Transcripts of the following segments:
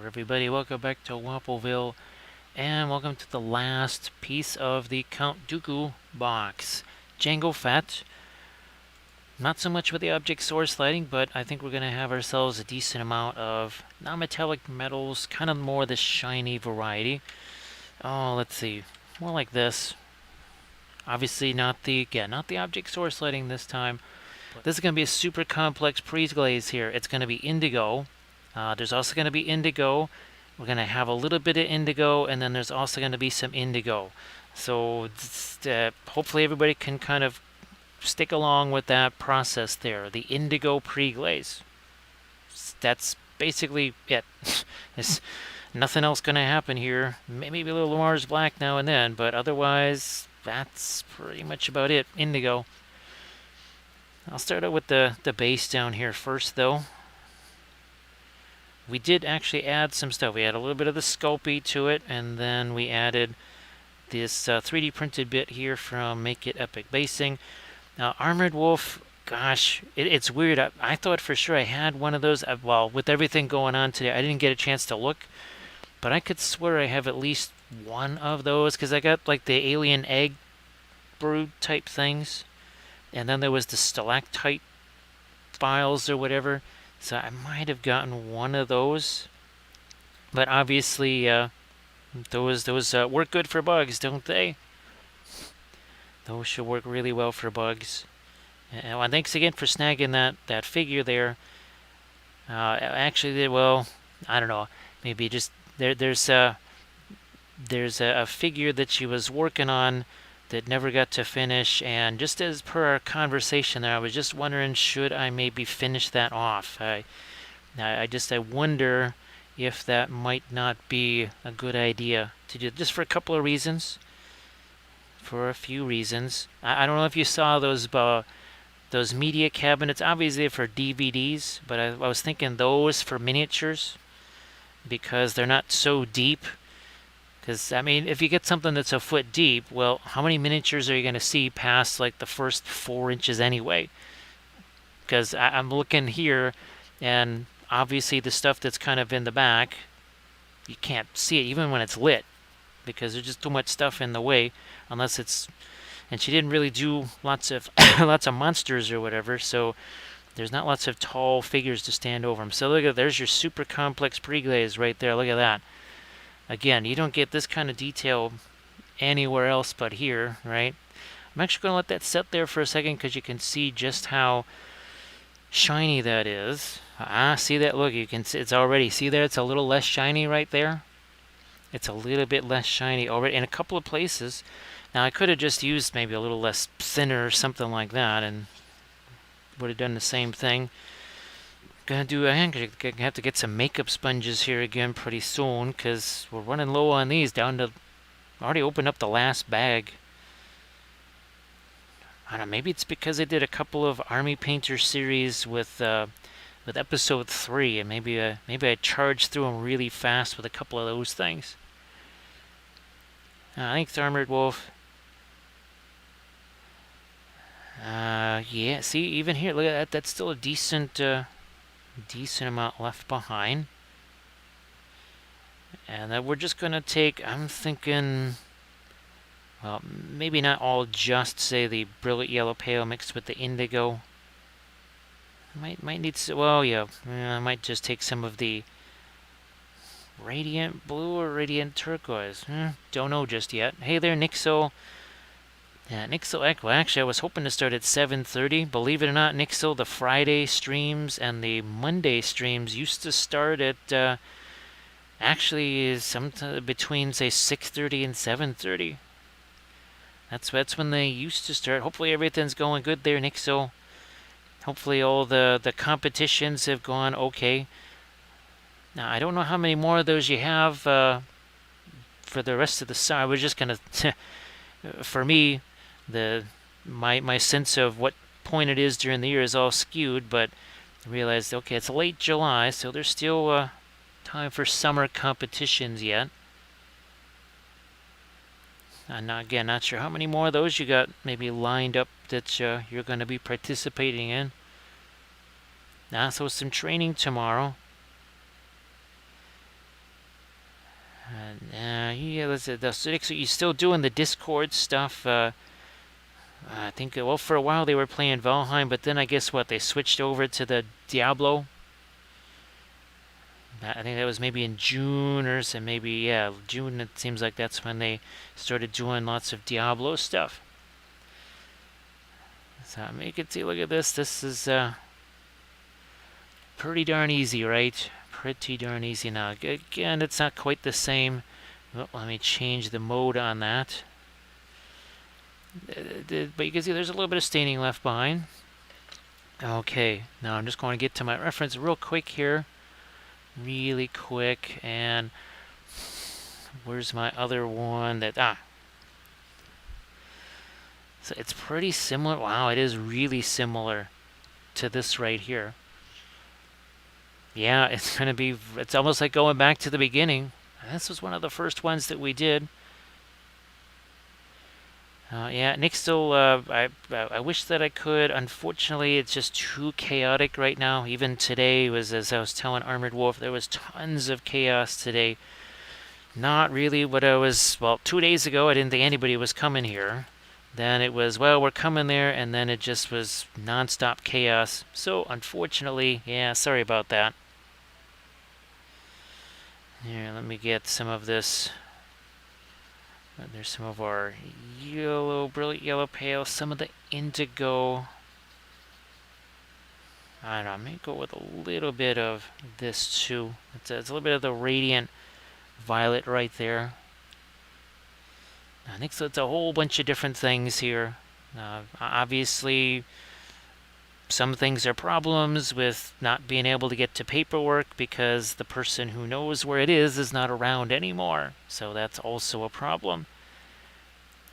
everybody, welcome back to Wappelville, and welcome to the last piece of the Count Dooku box. Jango Fett. Not so much with the object source lighting, but I think we're going to have ourselves a decent amount of non-metallic metals, kind of more the shiny variety. Oh, let's see, more like this. Obviously not the object source lighting this time. This is going to be a super complex pre-glaze here. It's going to be indigo. There's also going to be indigo. We're going to have a little bit of indigo, and then there's also going to be some indigo. So hopefully everybody can kind of stick along with that process there. The indigo pre-glaze. That's basically it. There's nothing else going to happen here. Maybe a little Mars black now and then, but otherwise that's pretty much about it. Indigo. I'll start out with the base down here first, though. We did actually add some stuff. We had a little bit of the Sculpey to it, and then we added this 3D printed bit here from Make It Epic Basing. Now, Armored Wolf, gosh, it's weird. I thought for sure I had one of those. Well, with everything going on today, I didn't get a chance to look, but I could swear I have at least one of those, because I got like the alien egg brood type things, and then there was the stalactite files or whatever. So I might have gotten one of those, but obviously those work good for bugs, don't they? Those should work really well for bugs. And thanks again for snagging that figure there. Actually, well, I don't know. Maybe just there's a figure that she was working on that never got to finish, and just as per our conversation there, I was just wondering, should I maybe finish that off? I wonder if that might not be a good idea to do, just for a couple of reasons. For a few reasons. I don't know if you saw those media cabinets, obviously for DVDs, but I was thinking those for miniatures, because they're not so deep. Because, I mean, if you get something that's a foot deep, well, how many miniatures are you going to see past, like, the first 4 inches anyway? Because I'm looking here, and obviously the stuff that's kind of in the back, you can't see it even when it's lit, because there's just too much stuff in the way, unless it's... And she didn't really do lots of lots of monsters or whatever, so there's not lots of tall figures to stand over them. So look at, there's your super complex pre-glaze right there. Look at that. Again, you don't get this kind of detail anywhere else but here, right? I'm actually going to let that set there for a second, because you can see just how shiny that is. See that? Look, you can see it's already, see there, it's a little less shiny right there. It's a little bit less shiny already in a couple of places. Now, I could have just used maybe a little less thinner or something like that, and would have done the same thing. I'm gonna have to get some makeup sponges here again pretty soon, because we're running low on these, down to... already opened up the last bag. I don't know, maybe it's because I did a couple of Army Painter series with episode 3, and maybe I charged through them really fast with a couple of those things. Thanks, Armored Wolf. Yeah, see, even here, look at that, that's still a decent amount left behind. And then we're just going to take, I'm thinking, well, maybe not all just, say, the brilliant yellow pale mixed with the indigo. Might need to, well, yeah, I might just take some of the radiant blue or radiant turquoise. Don't know just yet. Hey there, Nixel. Yeah, Nixel Echo. Actually, I was hoping to start at 7:30. Believe it or not, Nixel, the Friday streams and the Monday streams used to start at actually sometime between, say, 6:30 and 7:30. That's when they used to start. Hopefully everything's going good there, Nixel. Hopefully all the competitions have gone okay. Now, I don't know how many more of those you have for the rest of the summer. I was just gonna... for me, my sense of what point it is during the year is all skewed, but I realized, okay, it's late July, so there's still time for summer competitions yet. And again, not sure how many more of those you got maybe lined up that you're going to be participating in. So some training tomorrow. Yeah, so you're still doing the Discord stuff. I think, well, for a while they were playing Valheim, but then I guess what, they switched over to the Diablo. I think that was maybe in June or so, maybe, yeah, June. It seems like that's when they started doing lots of Diablo stuff. So you can see, look at this. This is pretty darn easy, right? Pretty darn easy. Now, again, it's not quite the same. Well, let me change the mode on that. But you can see there's a little bit of staining left behind. Okay, now I'm just going to get to my reference real quick here. Really quick. And where's my other one that... So it's pretty similar. Wow, it is really similar to this right here. Yeah, it's almost like going back to the beginning. This was one of the first ones that we did. Yeah, Nick still, I wish that I could. Unfortunately, it's just too chaotic right now. Even today was, as I was telling Armored Wolf, there was tons of chaos today. Not really what I was, well, 2 days ago, I didn't think anybody was coming here. Then it was, well, we're coming there, and then it just was non-stop chaos. So, unfortunately, yeah, sorry about that. Here, let me get some of this. There's some of our yellow, brilliant yellow pale, some of the indigo. I don't know, I'm going to go with a little bit of this too. It's a little bit of the radiant violet right there. I think so. It's a whole bunch of different things here. Obviously, some things are problems with not being able to get to paperwork because the person who knows where it is not around anymore. So that's also a problem.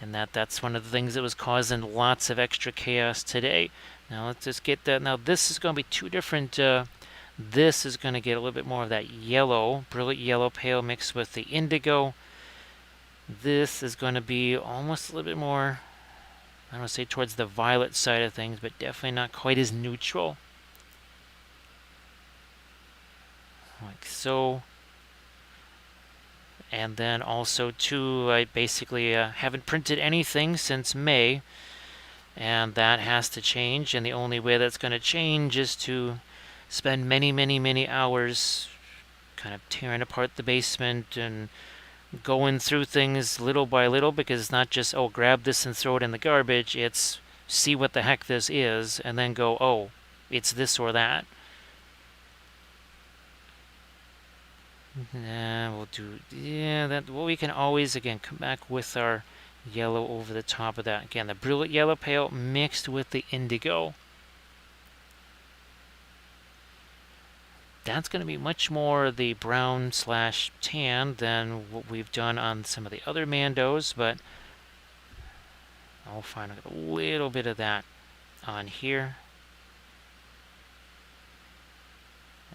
And that's one of the things that was causing lots of extra chaos today. Now let's just get that. Now this is going to be two different. This is going to get a little bit more of that yellow, brilliant yellow pale mixed with the indigo. This is going to be almost a little bit more, I don't want to say towards the violet side of things, but definitely not quite as neutral. Like so. And then also too, I basically haven't printed anything since May. And that has to change. And the only way that's going to change is to spend many, many, many hours kind of tearing apart the basement and going through things little by little, because it's not just, oh, grab this and throw it in the garbage. It's see what the heck this is and then go, oh, it's this or that. We'll do, yeah, that. Well, we can always, again, come back with our yellow over the top of that. Again, the brilliant yellow pale mixed with the indigo. That's going to be much more the brown slash tan than what we've done on some of the other Mandos, but I'll find a little bit of that on here.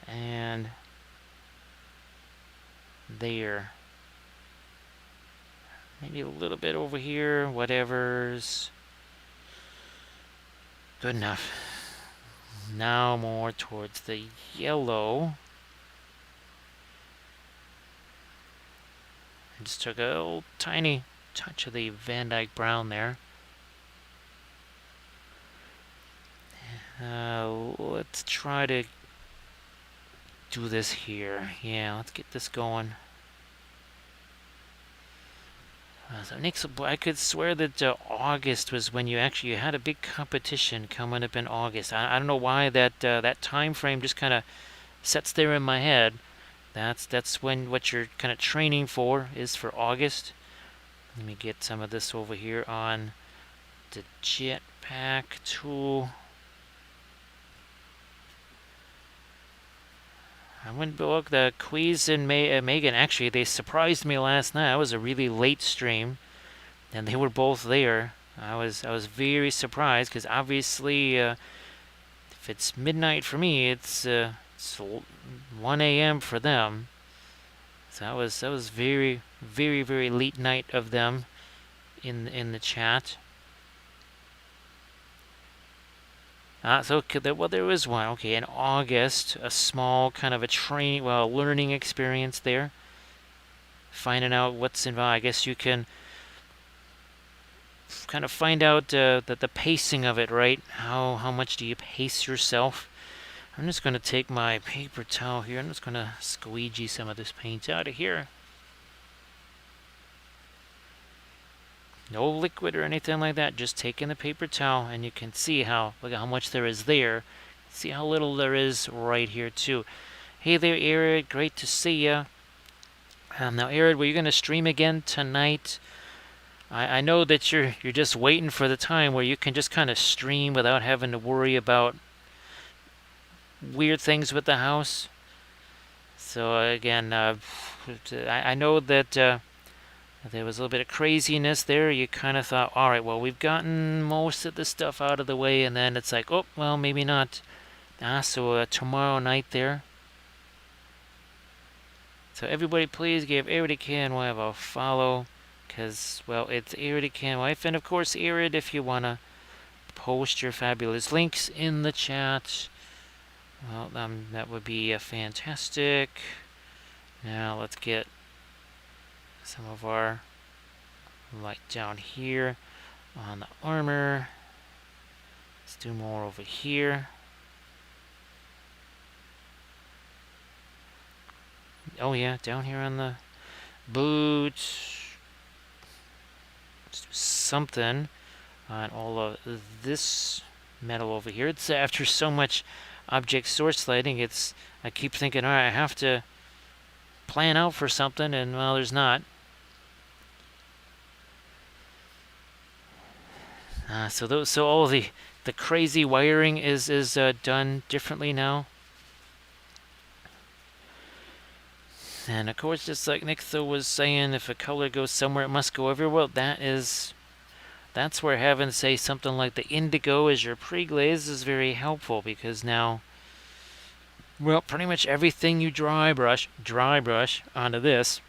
And there. Maybe a little bit over here, whatever's good enough. Now more towards the yellow. I just took a little tiny touch of the Van Dyke brown there. Let's try to do this here. Yeah, let's get this going. So Nick's, I could swear that August was when you had a big competition coming up in August. I don't know why that time frame just kind of sets there in my head. That's when what you're kind of training for is for August. Let me get some of this over here on the jetpack tool. I went look. The Quiz and Megan, actually, they surprised me last night. It was a really late stream, and they were both there. I was very surprised because obviously, if it's midnight for me, it's 1 a.m. for them. So that was very, very, very late night of them in the chat. So well, there was one. Okay, in August, a small kind of a learning experience there. finding out what's involved. I guess you can kind of find out the pacing of it, right? How much do you pace yourself? I'm just going to take my paper towel here. I'm just going to squeegee some of this paint out of here. No liquid or anything like that. Just taking the paper towel, and you can see look at how much there is there. See how little there is right here too. Hey there, Arid. Great to see ya. Now, Arid, were you going to stream again tonight? I know that you're just waiting for the time where you can just kind of stream without having to worry about weird things with the house. So again, I know that there was a little bit of craziness there. You kind of thought, all right, well, we've gotten most of the stuff out of the way, and then it's like, oh, well, maybe not. So tomorrow night there. So everybody, please give Eridican a follow, because, well, it's Eridican Wife, and of course, Erid, if you want to post your fabulous links in the chat, well, that would be fantastic. Now let's get some of our light down here on the armor. Let's do more over here. Oh yeah, down here on the boots. Let's do something on all of this metal over here. It's after so much object source lighting, I keep thinking, all right, I have to plan out for something, and well, there's not. So all the crazy wiring is done differently now. And of course, just like Nixo was saying, if a color goes somewhere, it must go everywhere. Well, that's where having, say, something like the indigo as your pre-glaze is very helpful, because now, well, pretty much everything you dry brush onto this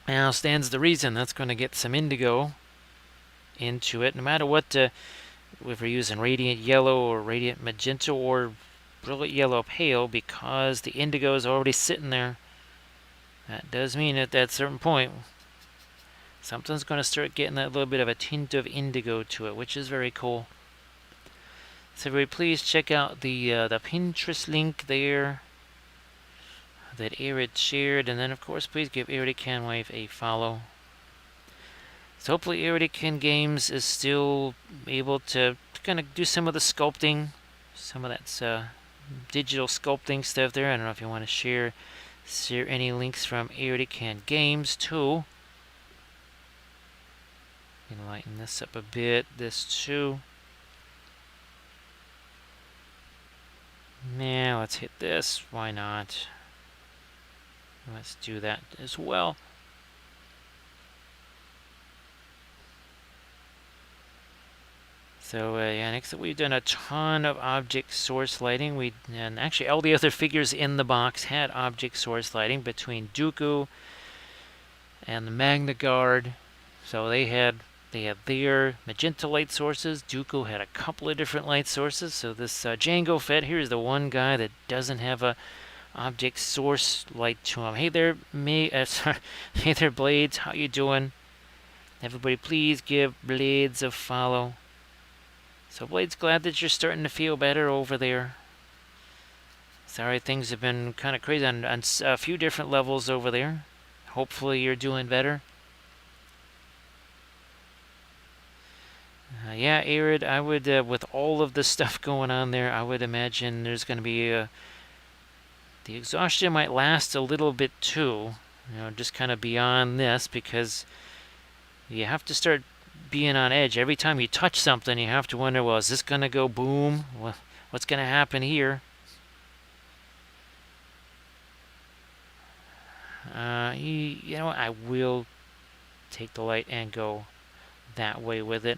now stands to reason that's going to get some indigo into it, no matter what, if we're using radiant yellow or radiant magenta or brilliant yellow pale, because the indigo is already sitting there. That does mean at that certain point, something's going to start getting that little bit of a tint of indigo to it, which is very cool. So everybody, please check out the Pinterest link there that Arid shared, and then of course, please give Eridican Wave a follow. So hopefully Eridican Games is still able to kind of do some of the sculpting, some of that digital sculpting stuff there. I don't know if you want to share any links from Eridican Games too. Lighten this up a bit, this too. Now let's hit this, why not? Let's do that as well. So yeah, next up we've done a ton of object source lighting. And actually all the other figures in the box had object source lighting between Dooku and the Magna Guard. So they had their magenta light sources. Dooku had a couple of different light sources. So this Jango Fett here is the one guy that doesn't have a object source light to him. Hey there, hey there, Blades. How you doing? Everybody, please give Blades a follow. So Blades, glad that you're starting to feel better over there. Sorry, things have been kind of crazy on a few different levels over there. Hopefully you're doing better. Yeah, Arid, I would, with all of the stuff going on there, I would imagine there's going to be the exhaustion might last a little bit too. Just kind of beyond this, because you have to start being on edge. Every time you touch something, you have to wonder, well, is this going to go boom? What's going to happen here? You know what? I will take the light and go that way with it.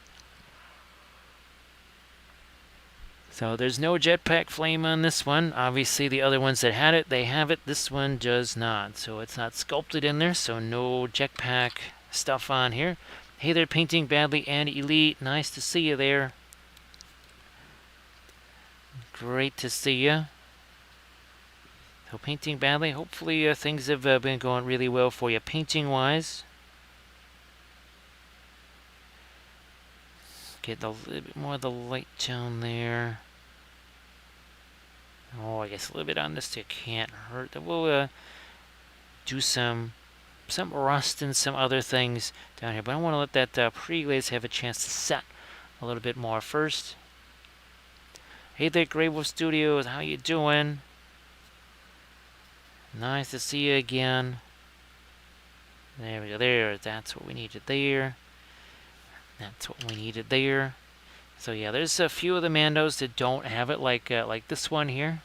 So there's no jetpack flame on this one. Obviously, the other ones that had it, they have it. This one does not. So it's not sculpted in there, so no jetpack stuff on here. Hey there, Painting Badly and Elite. Nice to see you there. Great to see you. So painting badly. Hopefully things have been going really well for you painting-wise. Get a little bit more of the light down there. Oh, I guess a little bit on this too can't hurt. We'll do some rust and some other things down here, but I want to let that pre-glaze have a chance to set a little bit more first. Hey there, Grey Wolf Studios, how you doing? Nice to see you again. There we go. There, that's what we needed there. That's what we needed there. So yeah, there's a few of the Mandos that don't have it, like this one here.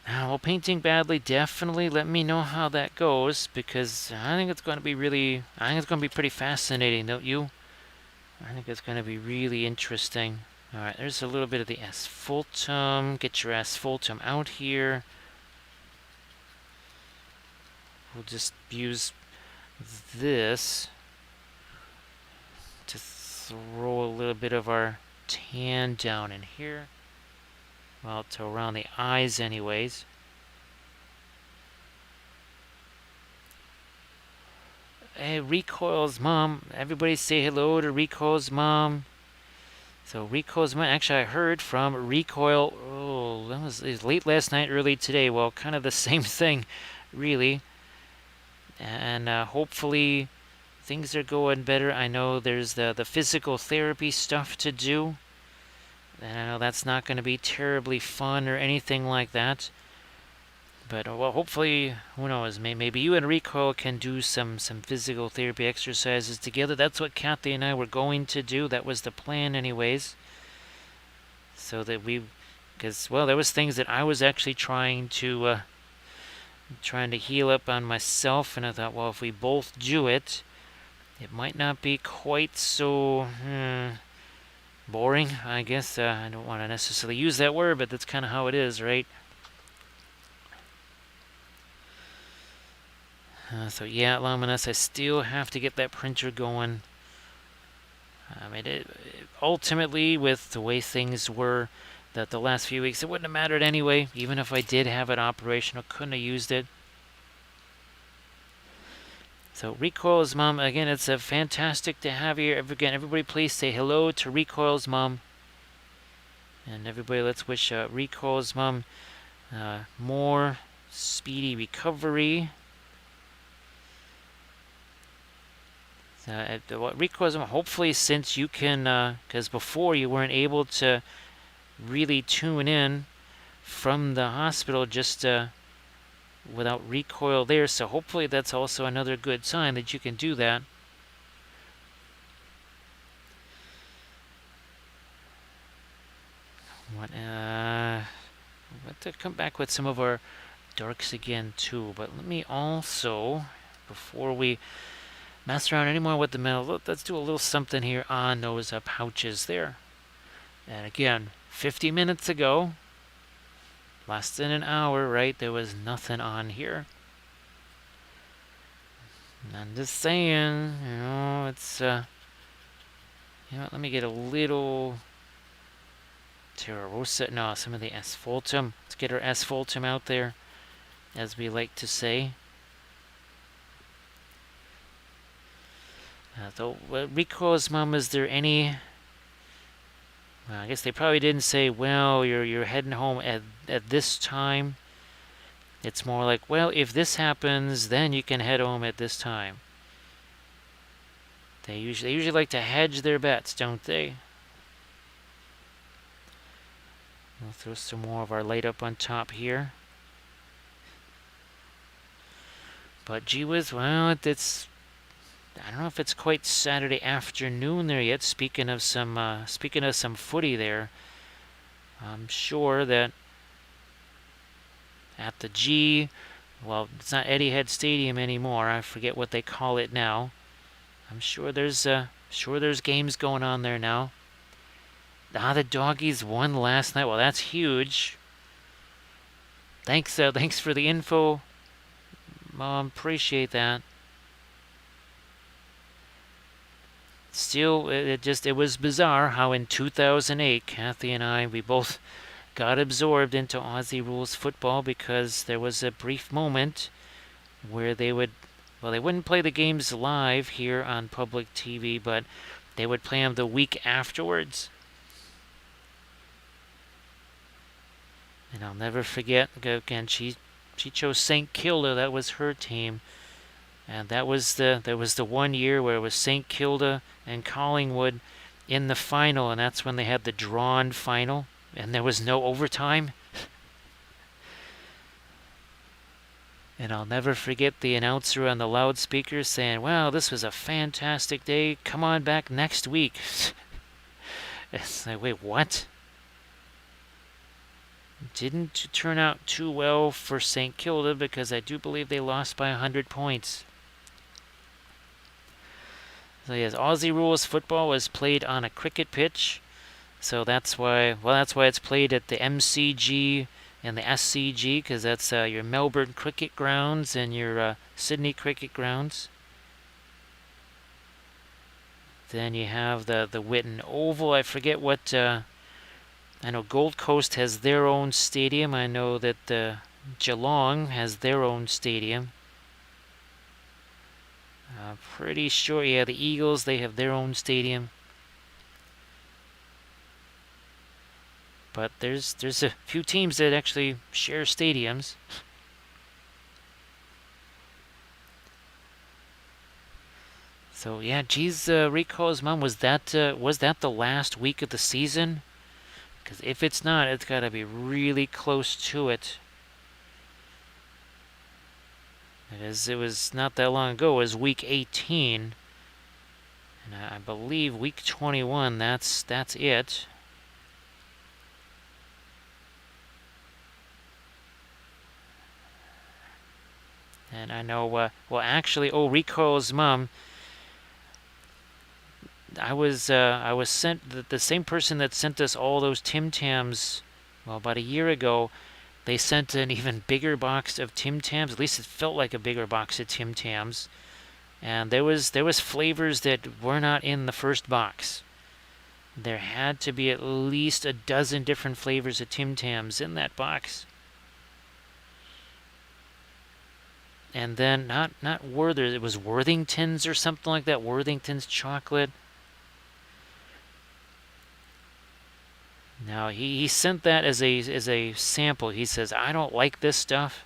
Well, painting badly, definitely let me know how that goes, because I think it's going to be pretty fascinating, don't you? I think it's going to be really interesting. All right, there's a little bit of the asphaltum. Get your asphaltum out here. We'll just use this to throw a little bit of our tan down in here. Well, to around the eyes anyways. Hey, Recoil's mom. Everybody say hello to Recoil's mom. So Recoil's mom, actually I heard from Recoil, oh, that was late last night, early today. Well, kind of the same thing, really. And hopefully things are going better. I know there's the physical therapy stuff to do. And I know that's not going to be terribly fun or anything like that. But, well, hopefully, who knows, maybe you and Recoil can do some physical therapy exercises together. That's what Kathy and I were going to do. That was the plan anyways. So that because, well, there was things that I was actually trying to heal up on myself. And I thought, well, if we both do it, it might not be quite so boring, I guess. I don't want to necessarily use that word, but that's kind of how it is, right? So yeah, Luminous, I still have to get that printer going. I mean, ultimately, with the way things were the last few weeks, it wouldn't have mattered anyway. Even if I did have it operational, couldn't have used it. So Recoil's mom, again, it's fantastic to have you here. Again, everybody please say hello to Recoil's mom. And everybody, let's wish Recoil's mom more speedy recovery. Recoil's mom, hopefully, since you can, because before you weren't able to really tune in from the hospital just without Recoil there, so hopefully that's also another good sign that you can do that. What to come back with some of our darks again too, but let me also, before we mess around anymore with the metal, let's do a little something here on those pouches there. And again, 50 minutes ago, less than an hour, right, there was nothing on here. And I'm just saying, you know, it's, you know what, let me get a little Terra Rosa, no, some of the asphaltum. Let's get our asphaltum out there, as we like to say. So, Recoil's mom, is there any... Well, I guess they probably didn't say, well, you're heading home at this time. It's more like, well, if this happens, then you can head home at this time. They usually like to hedge their bets, don't they? We'll throw some more of our light up on top here. But gee whiz, well, it's... I don't know if it's quite Saturday afternoon there yet. Speaking of some footy there, I'm sure that at the G, well, it's not Etihad Stadium anymore. I forget what they call it now. I'm sure there's games going on there now. The Doggies won last night. Well, that's huge. Thanks for the info, Mom. Appreciate that. Still, it was bizarre how in 2008, Kathy and I, we both got absorbed into Aussie rules football because there was a brief moment where they wouldn't play the games live here on public TV, but they would play them the week afterwards. And I'll never forget, again, she chose St. Kilda. That was her team. And there was the 1 year where it was St. Kilda and Collingwood in the final, and that's when they had the drawn final, and there was no overtime. And I'll never forget the announcer on the loudspeaker saying, "Wow, this was a fantastic day. Come on back next week." It's like, wait, what? Didn't turn out too well for St. Kilda because I do believe they lost by 100 points. So yes, Aussie rules football was played on a cricket pitch. So that's why it's played at the MCG and the SCG, because that's your Melbourne cricket grounds and your Sydney cricket grounds. Then you have the Whitten Oval. I forget what. I know Gold Coast has their own stadium. I know that Geelong has their own stadium. Pretty sure, yeah, the Eagles, they have their own stadium. But there's a few teams that actually share stadiums. So yeah, geez, Rico's mom, was that the last week of the season? Because if it's not, it's got to be really close to it. It was not that long ago. It was week 18, and I believe week 21. That's it. And I know. Well, actually, Rico's mom. I was sent the same person that sent us all those Tim Tams. Well, about a year ago. They sent an even bigger box of Tim Tams. At least it felt like a bigger box of Tim Tams. And there was flavors that were not in the first box. There had to be at least a dozen different flavors of Tim Tams in that box. And then not Werther's, it was Worthington's or something like that. Worthington's chocolate. Now, he sent that as a sample. He says, "I don't like this stuff,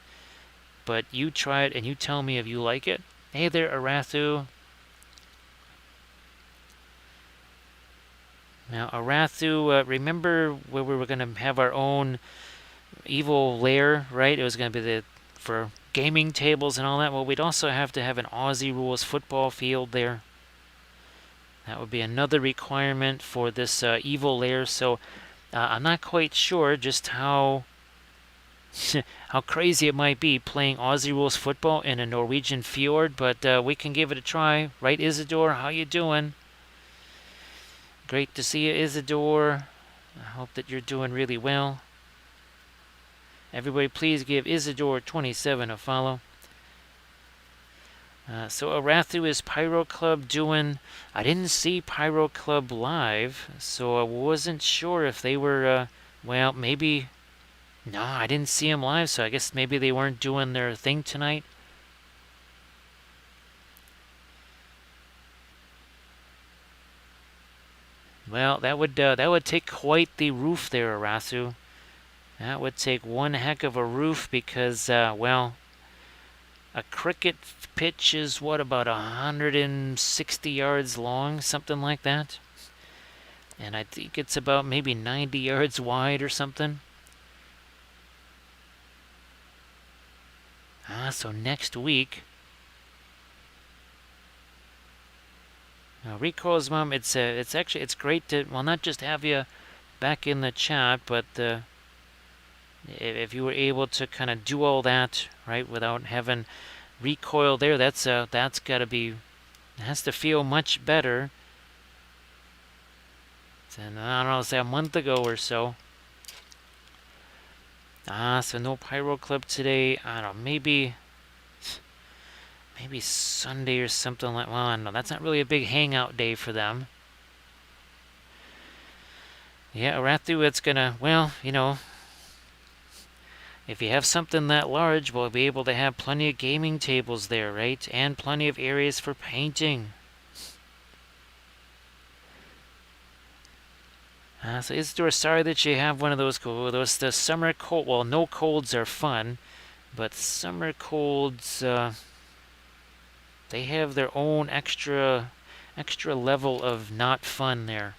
but you try it and you tell me if you like it." Hey there, Arathu. Now, Arathu, remember where we were going to have our own evil lair, right? It was going to be for gaming tables and all that. Well, we'd also have to have an Aussie rules football field there. That would be another requirement for this evil lair. So I'm not quite sure just how crazy it might be playing Aussie rules football in a Norwegian fjord, but we can give it a try. Right, Isidore? How you doing? Great to see you, Isidore. I hope that you're doing really well. Everybody, please give Isidore27 a follow. So Arathu, is Pyro Club doing... I didn't see Pyro Club live, so I wasn't sure if they were... well, maybe... No, I didn't see them live, so I guess maybe they weren't doing their thing tonight. Well, that would take quite the roof there, Arathu. That would take one heck of a roof because, well... A cricket pitch is, what, about 160 yards long, something like that? And I think it's about maybe 90 yards wide or something. So next week... Now, Rico's mom, it's great to, well, not just have you back in the chat, but if you were able to kind of do all that, right, without having recoil there, that's got to be, it has to feel much better than, I don't know, say a month ago or so. So no Pyro Club today. I don't know, maybe Sunday or something like, well, I don't know, that's not really a big hangout day for them. Yeah, Arathu, it's gonna, well, you know, If you have something that large, we'll be able to have plenty of gaming tables there, right? And plenty of areas for painting. So Isidore, sorry that you have one of those the summer cold. Well, no colds are fun, but summer colds, they have their own extra level of not fun there.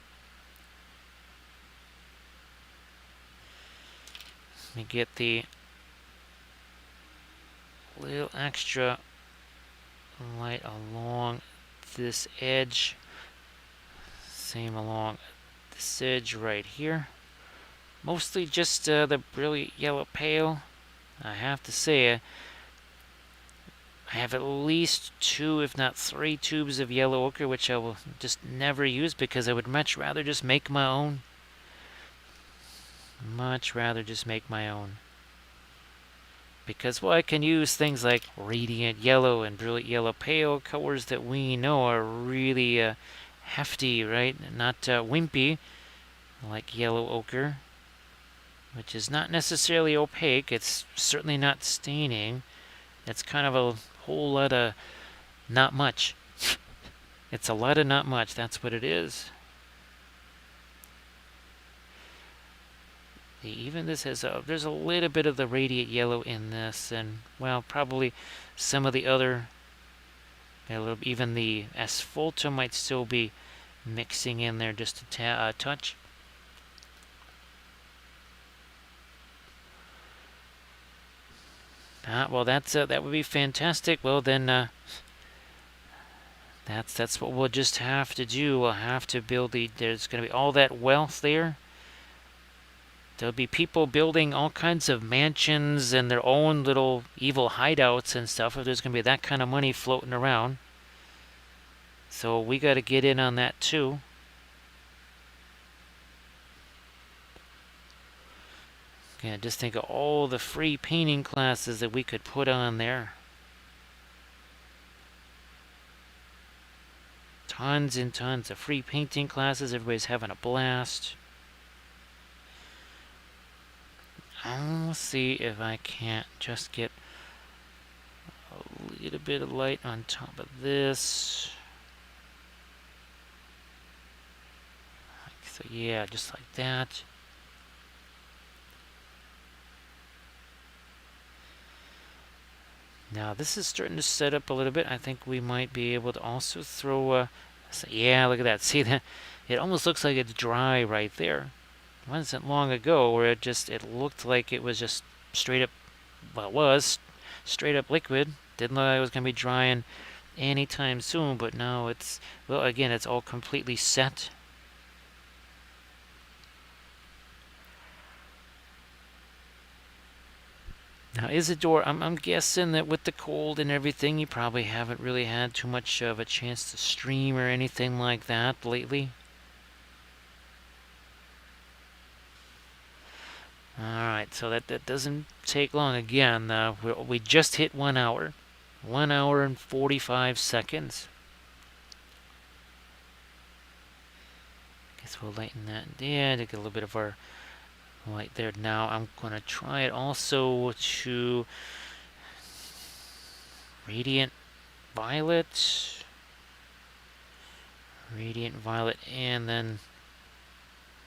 Let me get the little extra light along this edge. Same along this edge right here. Mostly just the brilliant yellow pale. I have to say, I have at least 2, if not 3 tubes of yellow ochre, which I will just never use because I would much rather just make my own. Much rather just make my own. Because, well, I can use things like radiant yellow and brilliant yellow pale, colors that we know are really hefty, right? Not wimpy, like yellow ochre, which is not necessarily opaque. It's certainly not staining. It's kind of a whole lot of not much. It's a lot of not much. That's what it is. Even this has there's a little bit of the radiant yellow in this, and well, probably some of the other, even the asphaltum might still be mixing in there just a touch. Well, that would be fantastic. Well, then that's what we'll just have to do. We'll have to build there's going to be all that wealth there. There'll be people building all kinds of mansions and their own little evil hideouts and stuff, if there's going to be that kind of money floating around. So we got to get in on that too. Yeah, just think of all the free painting classes that we could put on there. Tons and tons of free painting classes. Everybody's having a blast. Let's see if I can't just get a little bit of light on top of this. So yeah, just like that. Now this is starting to set up a little bit. I think we might be able to also throw yeah, look at that. See that? It almost looks like it's dry right there. It wasn't long ago where it looked like it was just straight up, well, it was straight up liquid. Didn't look like it was going to be drying anytime soon, but now it's, well, again, it's all completely set. Now, Isidore, I'm guessing that with the cold and everything, you probably haven't really had too much of a chance to stream or anything like that lately. Alright, so that doesn't take long. Again, we just hit 1 hour. 1 hour and 45 seconds. Guess we'll lighten that. Yeah, to get a little bit of our light there. Now I'm going to try it also to radiant violet. Radiant violet, and then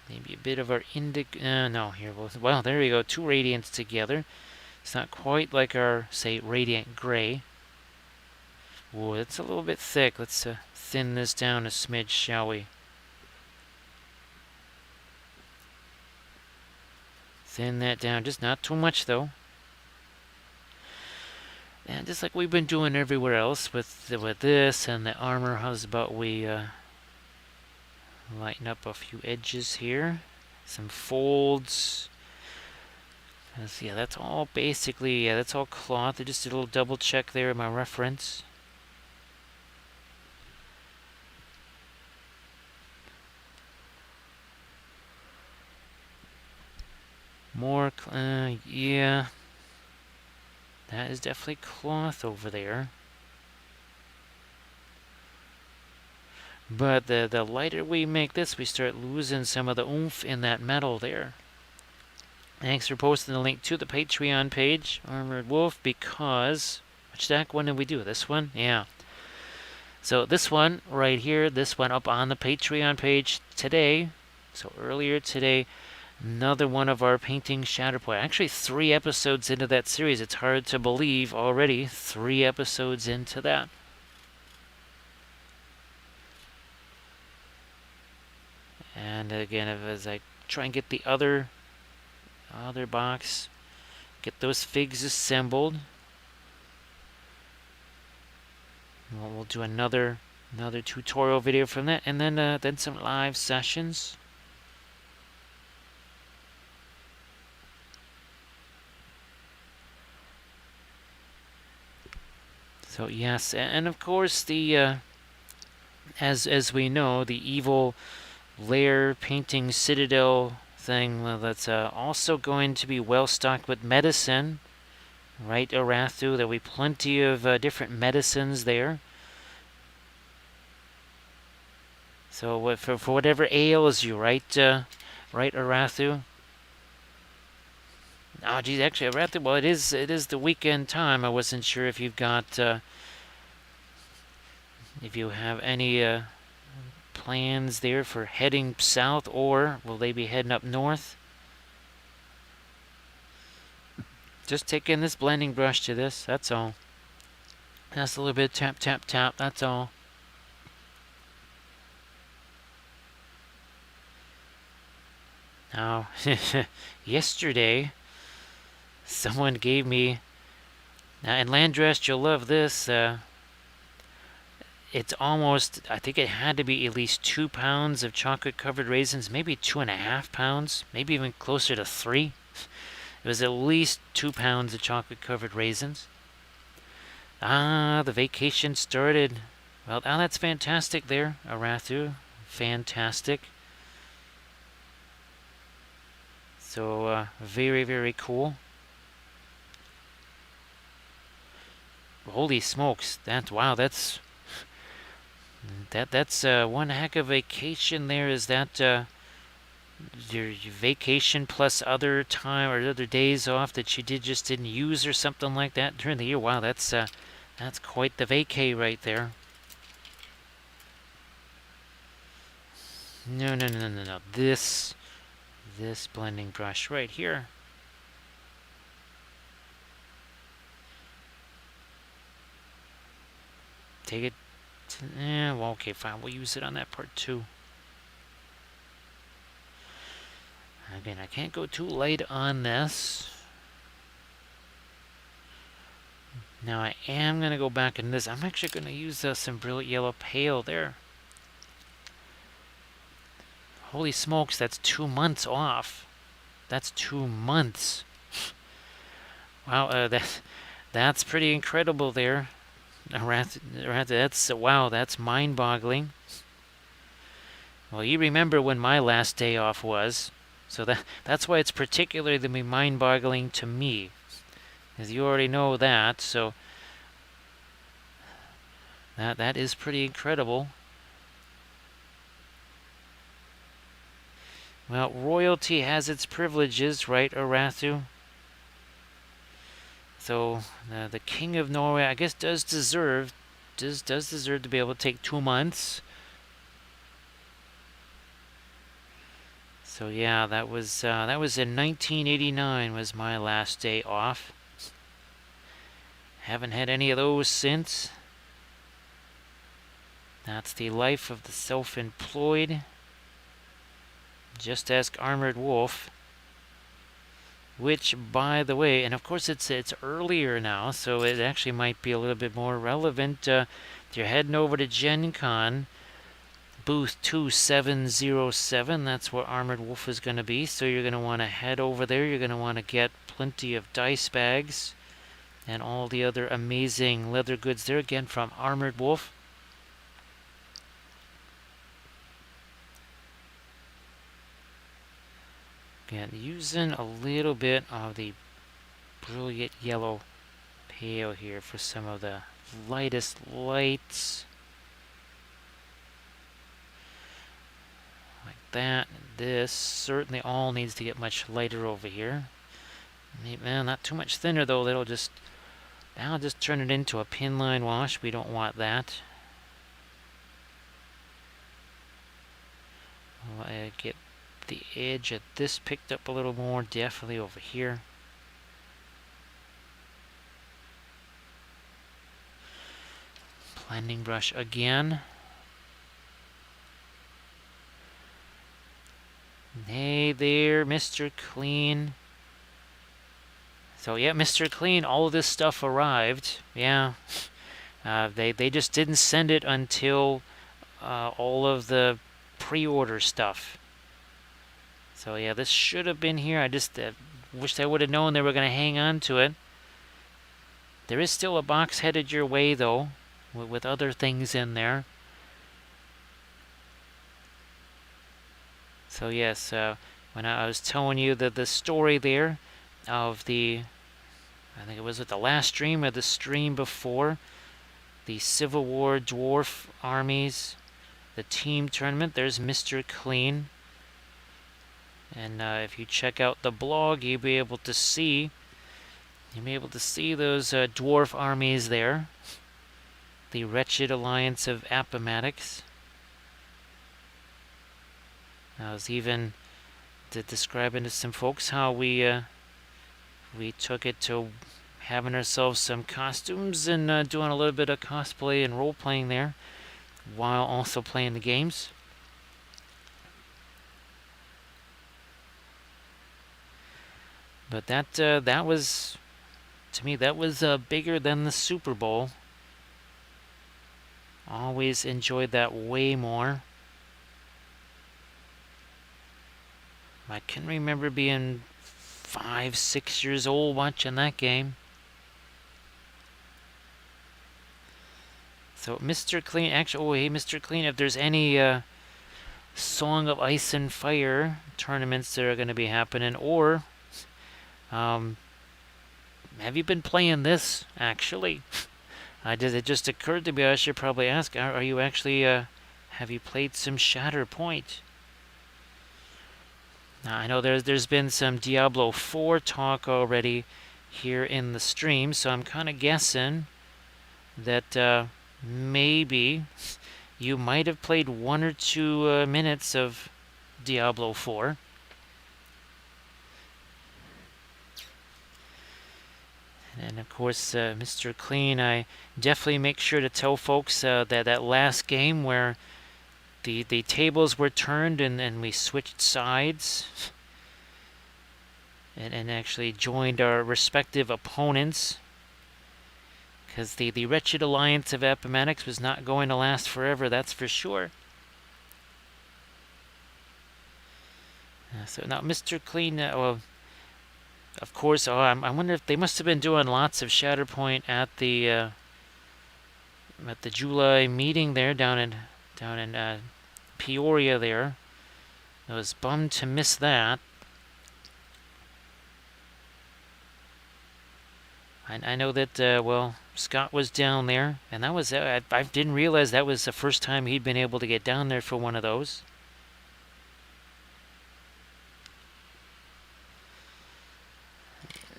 maybe a bit of our indigo. No, here. Well, there we go. 2 radiants together. It's not quite like our, say, radiant gray. Whoa, it's a little bit thick. Let's thin this down a smidge, shall we? Thin that down. Just not too much, though. And just like we've been doing everywhere else with this and the armor, how's about we lighten up a few edges here, some folds. Yeah, that's all basically, yeah, that's all cloth. I just did a little double check there in my reference. More, yeah, that is definitely cloth over there. But the lighter we make this, we start losing some of the oomph in that metal there. Thanks for posting the link to the Patreon page, Armored Wolf, because... Which deck one did we do? This one? Yeah. So this one right here, this one up on the Patreon page today. So earlier today, another one of our painting Shatterpoint. Actually, 3 episodes into that series. It's hard to believe already. 3 episodes into that. And again, as I try and get the other box, get those figs assembled. We'll do another tutorial video from that, and then some live sessions. So yes, and of course the as we know, the evil lair painting citadel thing, that's also going to be well stocked with medicine, right, Arathu? There'll be plenty of different medicines there. So for whatever ails you, right, right, Arathu? Oh, geez, actually, Arathu, well, it is the weekend time. I wasn't sure if you've got if you have any plans there for heading south, or will they be heading up north? Just taking this blending brush to this, that's all. Just a little bit tap, tap, tap, that's all. Now, yesterday, someone gave me, now in Landrest, you'll love this, it's almost, I think it had to be at least 2 pounds of chocolate-covered raisins, maybe 2.5 pounds, maybe even closer to 3. It was at least 2 pounds of chocolate-covered raisins. Ah, the vacation started. Well, that's fantastic there, Arathu. Fantastic. So, very, very cool. Holy smokes, wow, that's one heck of a vacation there. Is that your vacation plus other time or other days off that you didn't use or something like that during the year? Wow, that's quite the vacay right there. No. This blending brush right here. Take it. Well, okay, fine. We'll use it on that part too. Again, I can't go too light on this. Now I am going to go back in this. I'm actually going to use some brilliant yellow pale there. Holy smokes, that's 2 months off. That's 2 months. Wow, that's pretty incredible there. That's mind-boggling. Well, you remember when my last day off was, so that's why it's particularly mind-boggling to me, as you already know that. So that is pretty incredible. Well, royalty has its privileges, right, Arathu? So the King of Norway, I guess, does deserve to be able to take 2 months. So yeah, that was in 1989 was my last day off. Haven't had any of those since. That's the life of the self-employed. Just ask Armored Wolf. Which, by the way, and of course it's earlier now, so it actually might be a little bit more relevant. If you're heading over to Gen Con, booth 2707, that's where Armored Wolf is going to be. So you're going to want to head over there. You're going to want to get plenty of dice bags and all the other amazing leather goods there, again from Armored Wolf. Again, using a little bit of the brilliant yellow pale here for some of the lightest lights. Like that. This certainly all needs to get much lighter over here. Man, not too much thinner though. That'll just turn it into a pin line wash. We don't want that. I'll get the edge of this picked up a little more, definitely over here. Blending brush again. Hey there, Mr. Clean. So yeah, Mr. Clean, all of this stuff arrived. Yeah, they just didn't send it until all of the pre-order stuff. So yeah, this should have been here. I just wished I would have known they were going to hang on to it. There is still a box headed your way though, with other things in there. So yes, when I was telling you the story there of the, I think it was at the last stream or the stream before, the Civil War dwarf armies, the team tournament, there's Mr. Clean. And if you check out the blog, you'll be able to see those dwarf armies there. The Wretched Alliance of Appomattox. I was even describing to some folks how we took it to having ourselves some costumes and doing a little bit of cosplay and role-playing there while also playing the games. But that was, to me, that was bigger than the Super Bowl. Always enjoyed that way more. I can remember being 5, 6 years old watching that game. So Mr. Clean, actually, oh hey Mr. Clean, if there's any Song of Ice and Fire tournaments that are going to be happening, or have you been playing this actually? It just occurred to me I should probably ask, are you actually, have you played some Shatterpoint? I know there's been some Diablo 4 talk already here in the stream, so I'm kind of guessing that maybe you might have played 1 or 2 minutes of Diablo 4. And of course, Mr. Clean, I definitely make sure to tell folks that last game where the tables were turned and we switched sides and actually joined our respective opponents, because the Wretched Alliance of Appomattox was not going to last forever, that's for sure. So now Mr. Clean, well, of course, I wonder if they must have been doing lots of Shatterpoint at the July meeting there down in Peoria there. I was bummed to miss that. I know that, well, Scott was down there, and that was, I didn't realize that was the first time he'd been able to get down there for one of those.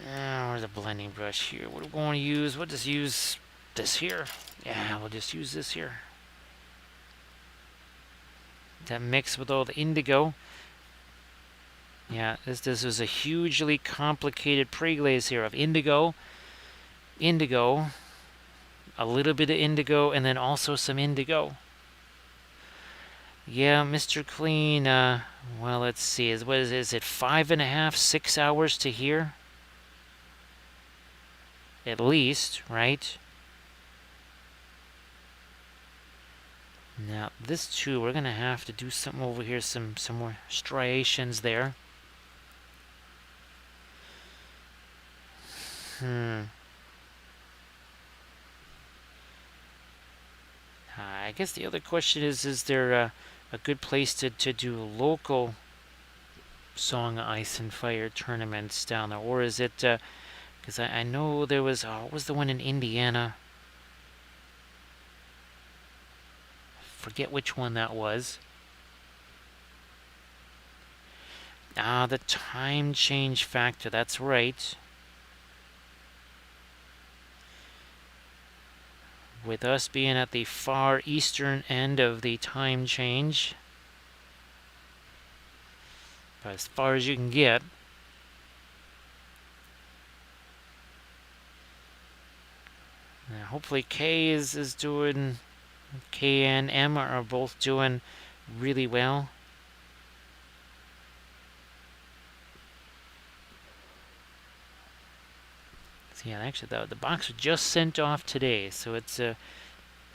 Where's the blending brush here? What are we going to use? We'll just use this here. Yeah, we'll just use this here. That mix with all the indigo. Yeah, this was a hugely complicated pre-glaze here of indigo, a little bit of indigo, and then also some indigo. Yeah, Mr. Clean, well, let's see. Is it 5.5, 6 hours to here? At least, right? Now, this too, we're going to have to do something over here, some more striations there. I guess the other question is there a good place to do local Song of Ice and Fire tournaments down there? Or is it, because I know there was, what was the one in Indiana? Forget which one that was. Ah, the time change factor, that's right. With us being at the far eastern end of the time change, as far as you can get. Now, hopefully K is doing, K and M are both doing really well. So yeah, actually the box was just sent off today, so it's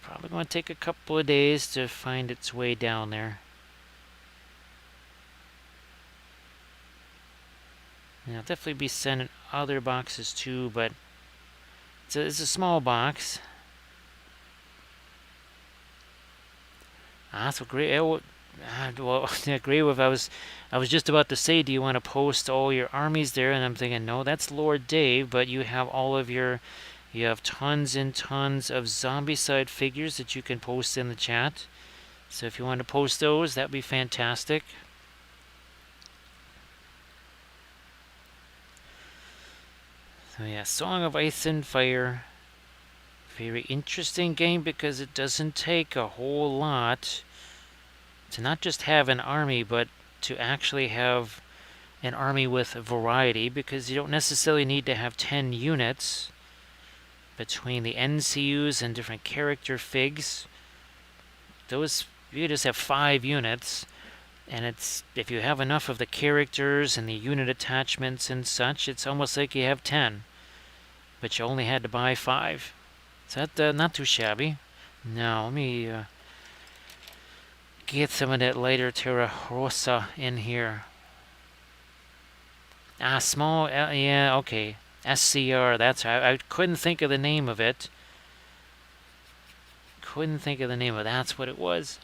probably going to take a couple of days to find its way down there. And I'll definitely be sending other boxes too, but it's a small box. Ah, so great. Well, yeah, great. With I was just about to say, do you want to post all your armies there? And I'm thinking, no, that's Lord Dave, but you have all of your, you have tons and tons of Zombicide figures that you can post in the chat. So if you want to post those, that'd be fantastic. So yeah, Song of Ice and Fire. Very interesting game because it doesn't take a whole lot to not just have an army, but to actually have an army with variety, because you don't necessarily need to have 10 units between the NCUs and different character figs. Those, you just have 5 units, and it's, if you have enough of the characters and the unit attachments and such, it's almost like you have 10, but you only had to buy 5. So that not too shabby. Now let me get some of that lighter Terra Rosa in here. Ah, small, yeah, okay. SCR, that's, I couldn't think of the name of it. Couldn't think of the name of it, that's what it was.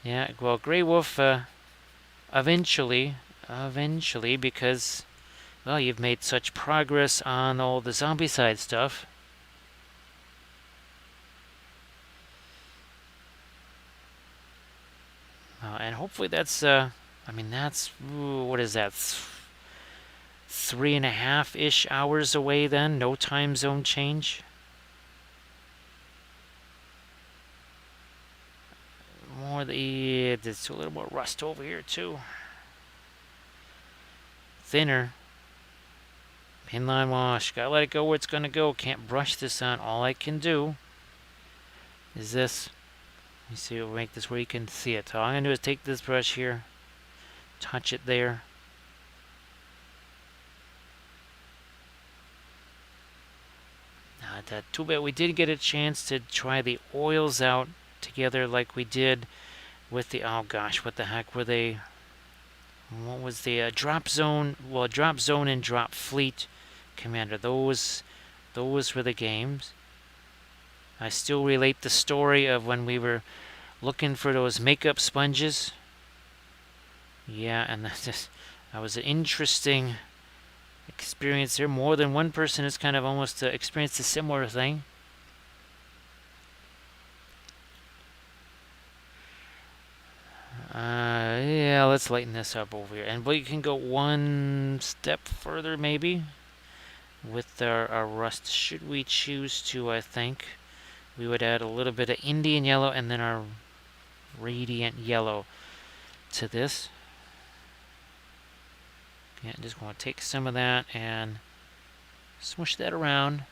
Yeah, well, Grey Wolf, eventually, because, well, you've made such progress on all the Zombicide stuff. And hopefully that's, I mean, that's, ooh, what is that? 3.5-ish hours away then, no time zone change. More the, there's a little more rust over here too. Thinner. Pinline wash. Gotta let it go where it's gonna go. Can't brush this on. All I can do is this. Let me see, we'll make this where you can see it. So all I'm gonna do is take this brush here, touch it there. Too bad we did get a chance to try the oils out together like we did with the, oh gosh, what the heck were they? What was the drop zone? Well, drop zone and drop fleet commander. Those were the games. I still relate the story of when we were looking for those makeup sponges. Yeah, and that was an interesting experience there. More than one person has kind of almost experienced a similar thing. Yeah, let's lighten this up over here. And we can go one step further, maybe, with our rust. Should we choose to, I think, we would add a little bit of Indian yellow and then our radiant yellow to this. Yeah, just want to take some of that and smush that around.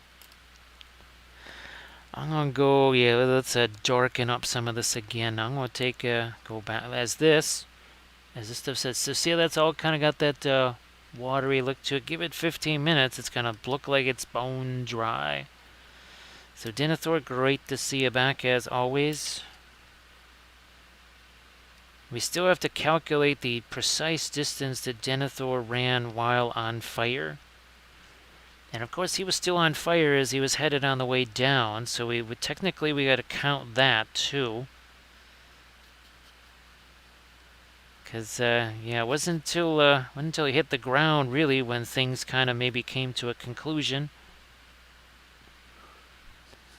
I'm going to go, yeah, let's darken up some of this again. I'm going to take, go back as this stuff says. So see how that's all kind of got that watery look to it. Give it 15 minutes. It's going to look like it's bone dry. So Denethor, great to see you back as always. We still have to calculate the precise distance that Denethor ran while on fire. And of course he was still on fire as he was headed on the way down, so we would technically we got to count that too. Because yeah, it wasn't until he hit the ground really when things kind of maybe came to a conclusion.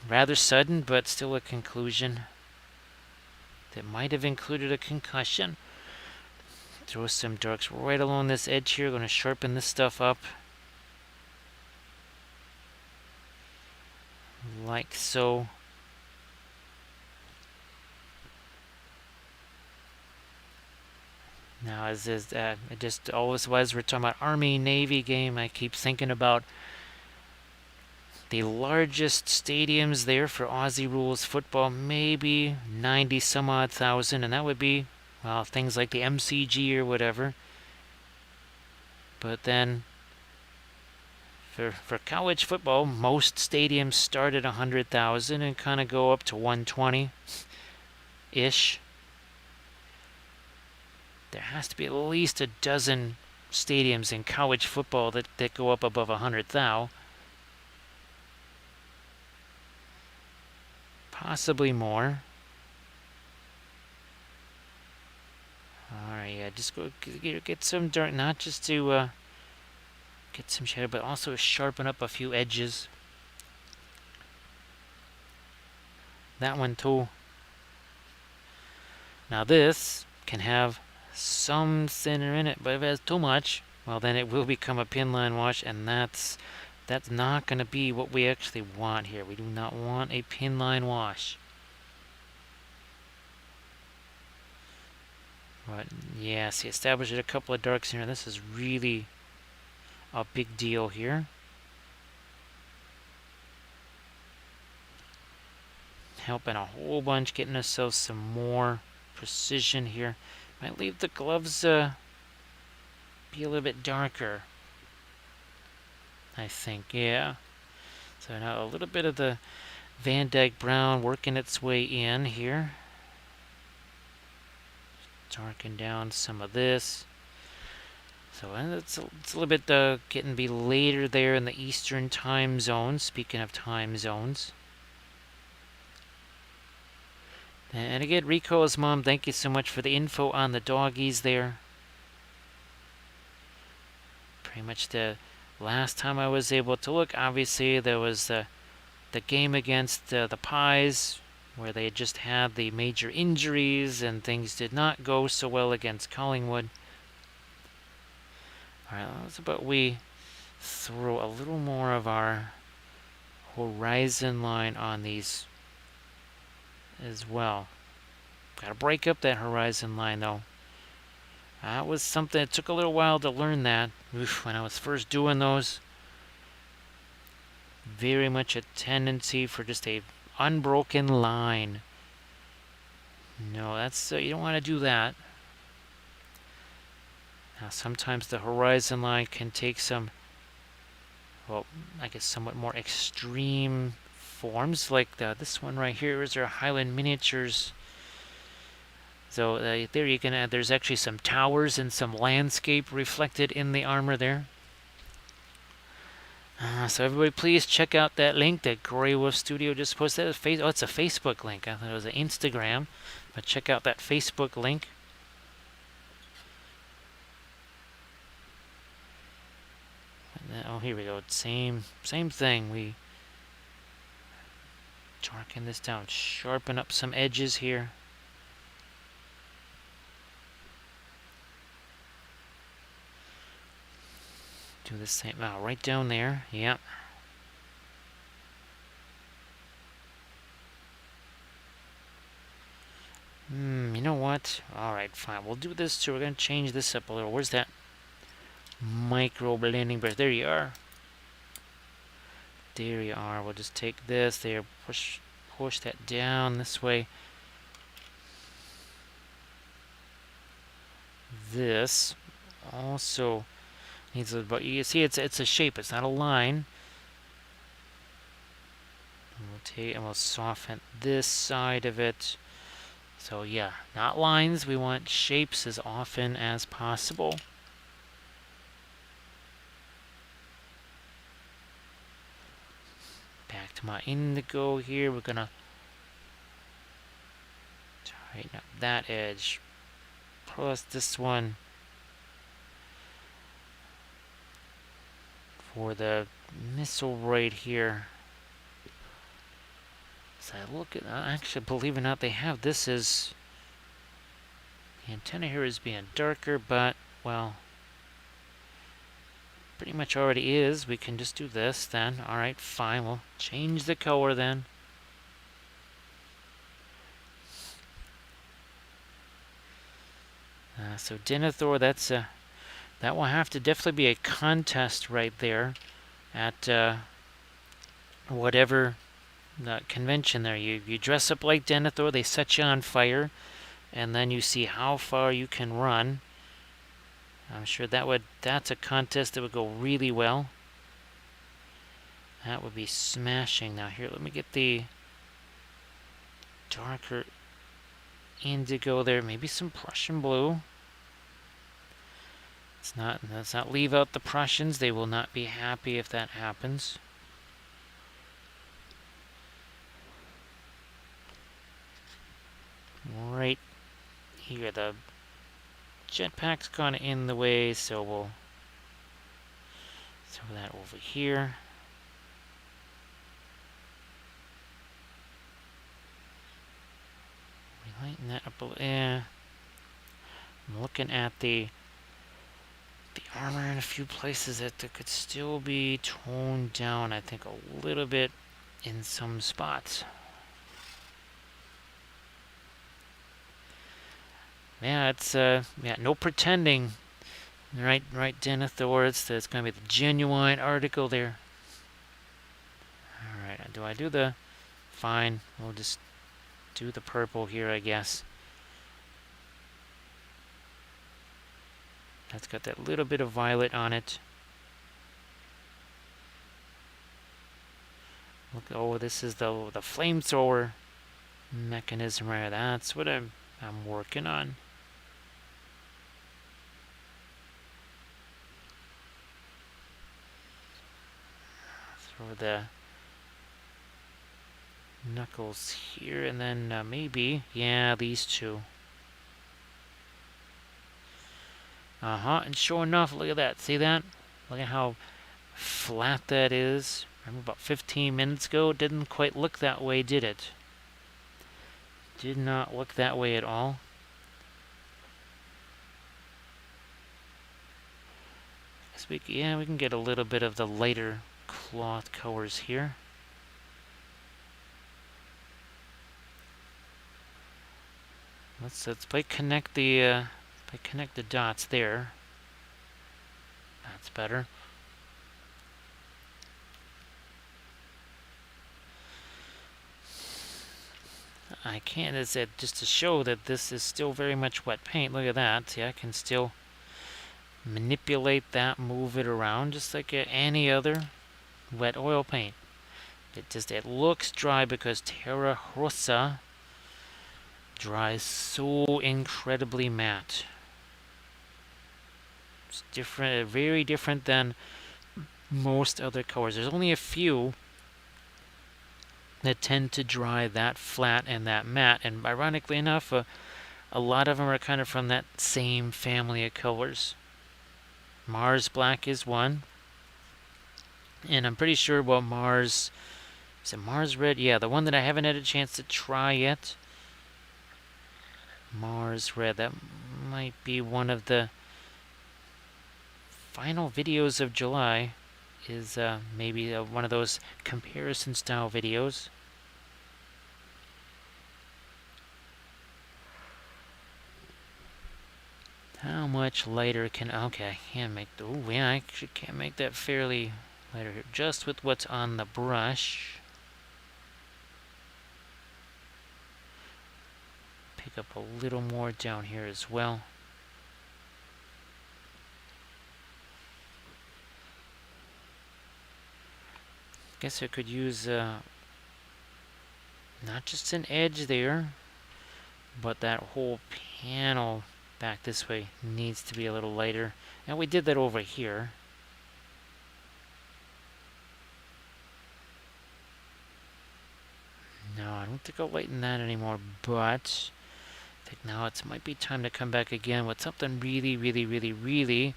Rather sudden, but still a conclusion that might have included a concussion. Throw some darks right along this edge here. Going to sharpen this stuff up. Like so. Now, as is just always was, we're talking about Army-Navy game. I keep thinking about the largest stadiums there for Aussie rules football, maybe 90 some odd thousand, and that would be, well, things like the MCG or whatever. But then for college football, most stadiums start at 100,000 and kind of go up to 120-ish. There has to be at least a dozen stadiums in college football that go up above 100,000. Possibly more. Alright, yeah, just go get some dirt, not just to get some shadow, but also sharpen up a few edges. That one too. Now this can have some thinner in it, but if it has too much, well, then it will become a pin line wash, and that's not going to be what we actually want here. We do not want a pin line wash. But yeah, see, established a couple of darks here. This is really a big deal here. Helping a whole bunch, getting ourselves some more precision here. Might leave the gloves be a little bit darker, I think, yeah. So now a little bit of the Van Dyke Brown working its way in here. Darken down some of this. So it's a little bit getting to be later there in the Eastern time zone, speaking of time zones. And again, Rico's mom, thank you so much for the info on the doggies there. Pretty much the last time I was able to look, obviously there was the game against the Pies, where they just had the major injuries and things did not go so well against Collingwood. Alright, how about we throw a little more of our horizon line on these as well. Gotta break up that horizon line though. That was something, it took a little while to learn that. Oof, when I was first doing those. Very much a tendency for just a unbroken line. No, that's you don't want to do that. Now sometimes the horizon line can take some, well, I guess somewhat more extreme forms, like this one right here is our Highland Miniatures. So there you can add, there's actually some towers and some landscape reflected in the armor there. So everybody please check out that link that Grey Wolf Studio just posted. Oh, it's a Facebook link. I thought it was an Instagram. But check out that Facebook link. Then, oh, here we go. Same thing. We darken this down. Sharpen up some edges here. Do the same. Oh, right down there. Yep. You know what? Alright, fine. We'll do this too. We're going to change this up a little. Where's that micro blending brush? There you are. There you are. We'll just take this there. Push that down this way. This also needs a, but you see it's a shape, it's not a line. And we'll take and we'll soften this side of it. So yeah, not lines, we want shapes as often as possible. Back to my indigo here, we're gonna tighten up that edge. Plus this one for the missile right here. So I look at, actually, believe it or not, they have this as The antenna here is being darker, but, well, pretty much already is. We can just do this then. Alright, fine. We'll change the color then. So Denethor, that will have to definitely be a contest right there at whatever convention there. You dress up like Denethor, they set you on fire, and then you see how far you can run. I'm sure that's a contest that would go really well. That would be smashing. Now here, let me get the darker indigo there. Maybe some Prussian blue. Let's not leave out the Prussians. They will not be happy if that happens. Right here, the jetpack's gone in the way, so we'll throw that over here. Lighten that up a little. I'm looking at the armor in a few places that could still be toned down, I think, a little bit in some spots. Yeah, it's no pretending. Right, Denethor. It's going to be the genuine article there. All right, do I do the? Fine, we'll just do the purple here, I guess. That's got that little bit of violet on it. Look, oh, this is the flamethrower mechanism right. That's what I'm working on. Throw the knuckles here, and then maybe, yeah, these two. And sure enough, look at that. See that? Look at how flat that is. Remember about 15 minutes ago, it didn't quite look that way, did it? Did not look that way at all. We can get a little bit of the lighter cloth colors here. Let's connect the dots there. That's better. I can't, is it just to show that this is still very much wet paint. Look at that. See, I can still manipulate that, move it around just like any other wet oil paint. It looks dry because Terra Rossa dries so incredibly matte. It's different, very different than most other colors. There's only a few that tend to dry that flat and that matte, and ironically enough, a lot of them are kind of from that same family of colors. Mars Black is one, and I'm pretty sure Mars, is it Mars Red? Yeah, the one that I haven't had a chance to try yet. Mars Red, that might be one of the final videos of July. Is maybe one of those comparison style videos. How much lighter can... Okay, I can make... Oh, yeah, I actually can make that fairly lighter here, just with what's on the brush. Pick up a little more down here as well. Guess I could use not just an edge there, but that whole panel back this way needs to be a little lighter. And we did that over here. No, I don't think I'll lighten that anymore, but I think now it might be time to come back again with something really, really, really, really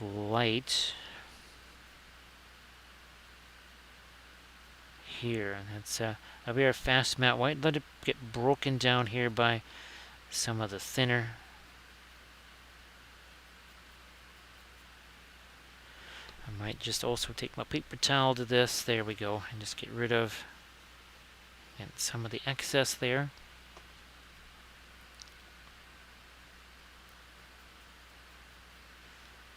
light. Here, and that's a very fast matte white. Let it get broken down here by some of the thinner I might just also take my paper towel to this. There we go. And just get rid of some of the excess there.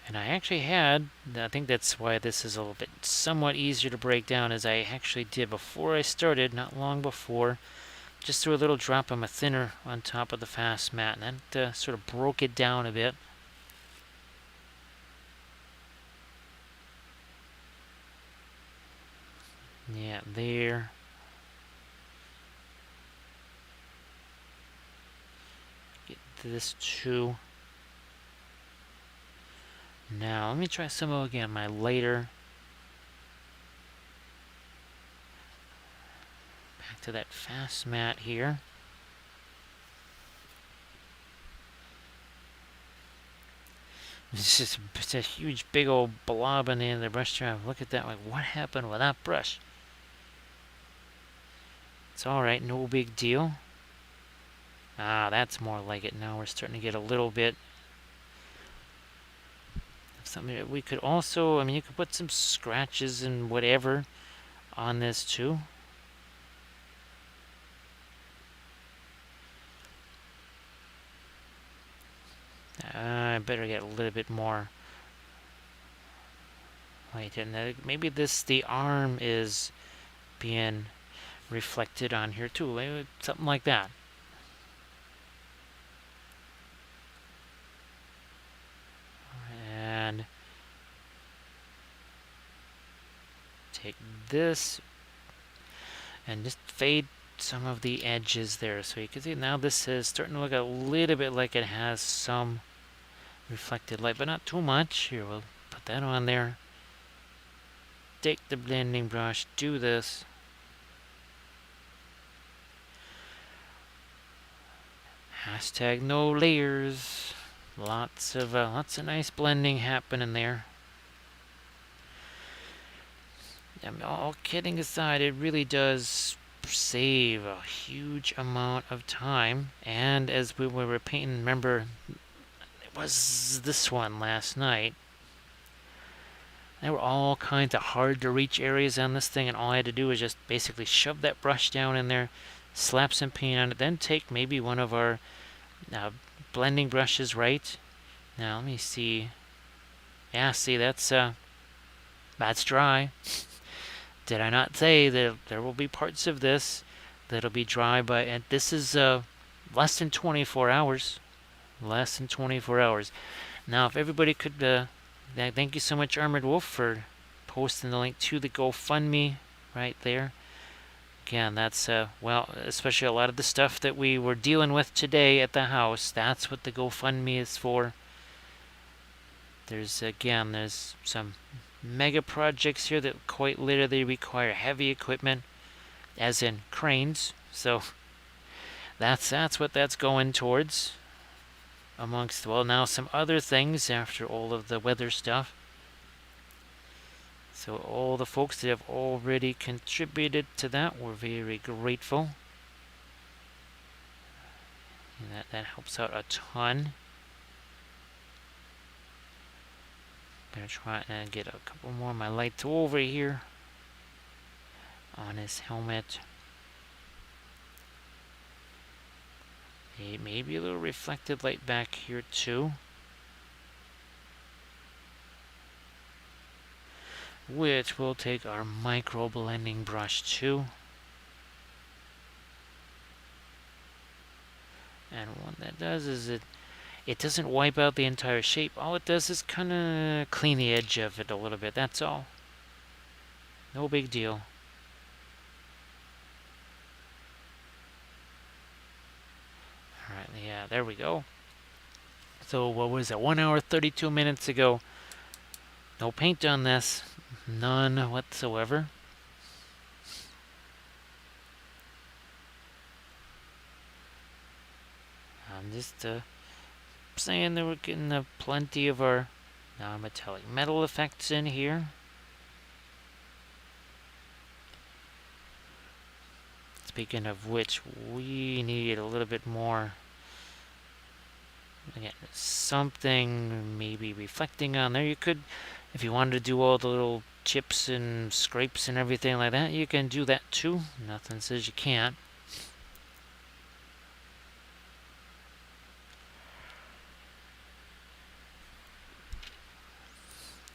And I actually had, I think that's why this is a little bit somewhat easier to break down, as I actually did before I started, not long before, just threw a little drop of my thinner on top of the fast mat, and that sort of broke it down a bit. Yeah, there. Get this too. Now, let me try some of, again, my lighter. Back to that fast mat here. It's a huge big old blob on the end of the brush job. Look at that, like, what happened with that brush? It's alright, no big deal. Ah, that's more like it. Now we're starting to get a little bit of something that we could also, I mean, you could put some scratches and whatever on this too. I better get a little bit more light in there. Maybe the arm is being reflected on here too. Maybe something like that. And take this and just fade some of the edges there. So you can see now this is starting to look a little bit like it has some reflected light, but not too much. Here, we'll put that on there. Take the blending brush, do this. Hashtag no layers. Lots of nice blending happening there. I mean, all kidding aside, it really does save a huge amount of time. And as we were painting, remember, it was this one last night. There were all kinds of hard to reach areas on this thing, and all I had to do was just basically shove that brush down in there, slap some paint on it, then take maybe one of our blending brushes, right? Now let me see. Yeah, see, that's dry. Did I not say that there will be parts of this that'll be dry, and this is less than 24 hours. Less than 24 hours. Now, if everybody could, thank you so much, Armored Wolf, for posting the link to the GoFundMe right there. Again, that's, well, especially a lot of the stuff that we were dealing with today at the house, that's what the GoFundMe is for. There's some mega projects here that quite literally require heavy equipment, as in cranes. So that's what that's going towards, amongst, well, now some other things after all of the weather stuff. So all the folks that have already contributed to that, we're very grateful. And that helps out a ton. Gonna try and get a couple more of my lights over here on his helmet. Maybe a little reflected light back here too. Which we'll take our micro blending brush too. And what that does is it doesn't wipe out the entire shape. All it does is kind of clean the edge of it a little bit. That's all. No big deal. Alright, yeah, there we go. So what was it? 1 hour, 32 minutes ago. No paint on this. None whatsoever. I'm just saying that we're getting plenty of our non-metallic metal effects in here. Speaking of which, we need a little bit more Again, something maybe reflecting on there. You could, if you wanted to do all the little chips and scrapes and everything like that, you can do that too. Nothing says you can't.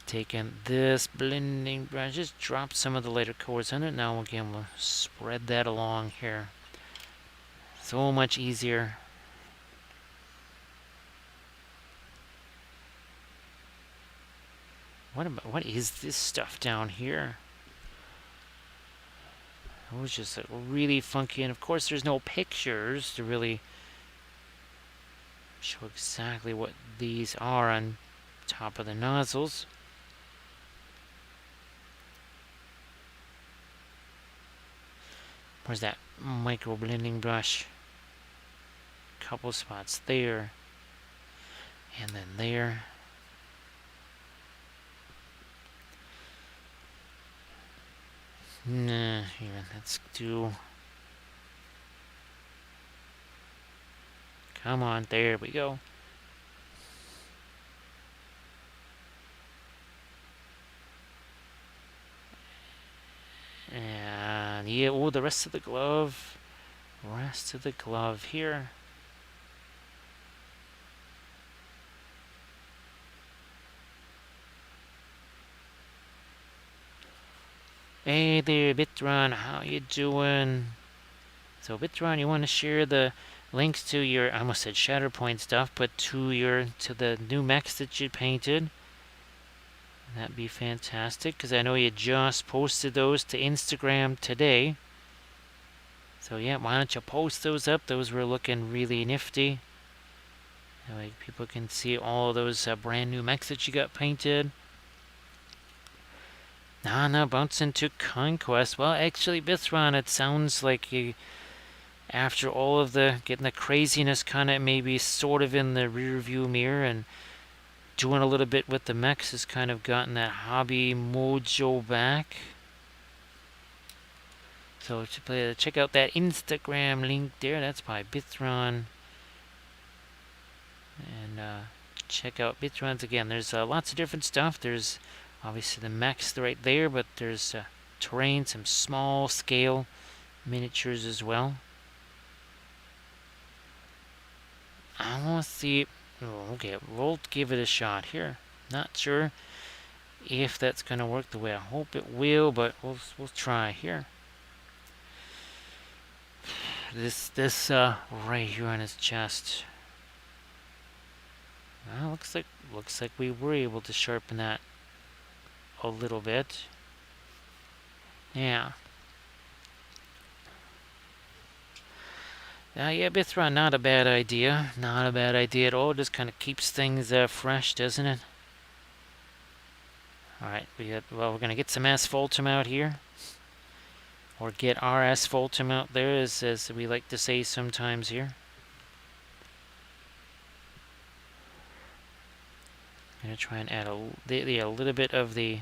Taking this blending brush, just drop some of the lighter colors in it. Now again, we'll spread that along here. So much easier. What is this stuff down here? It was just like really funky, and of course there's no pictures to really show exactly what these are on top of the nozzles. Where's that micro blending brush? Couple spots there, and then there. Nah, here, let's do... Come on, there we go. And yeah, oh, the rest of the glove. Rest of the glove here. Hey there, Bitron, how you doing? So Bitron, you want to share the links to your, I almost said Shatterpoint stuff, but to the new mechs that you painted? That'd be fantastic, because I know you just posted those to Instagram today. So yeah, why don't you post those up? Those were looking really nifty. That way people can see all of those brand new mechs that you got painted. Now bounce into Conquest. Well, actually, Bithron, it sounds like you, after all of the getting the craziness kind of maybe sort of in the rear view mirror and doing a little bit with the mechs, has kind of gotten that hobby mojo back. So check out that Instagram link there. That's by Bithron. And check out Bithron's again. There's lots of different stuff. There's obviously the mechs right there, but there's terrain, some small scale miniatures as well. I want to see. Oh, okay, we'll give it a shot here. Not sure if that's gonna work the way I hope it will, but we'll try here. This right here on his chest. Well, looks like we were able to sharpen that a little bit. Yeah. Yeah, Bithron, not a bad idea. Not a bad idea at all. Just kind of keeps things fresh, doesn't it? Alright, we're going to get some asphaltum out here. Or get our asphaltum out there, as we like to say sometimes here. I'm going to try and add a little bit of the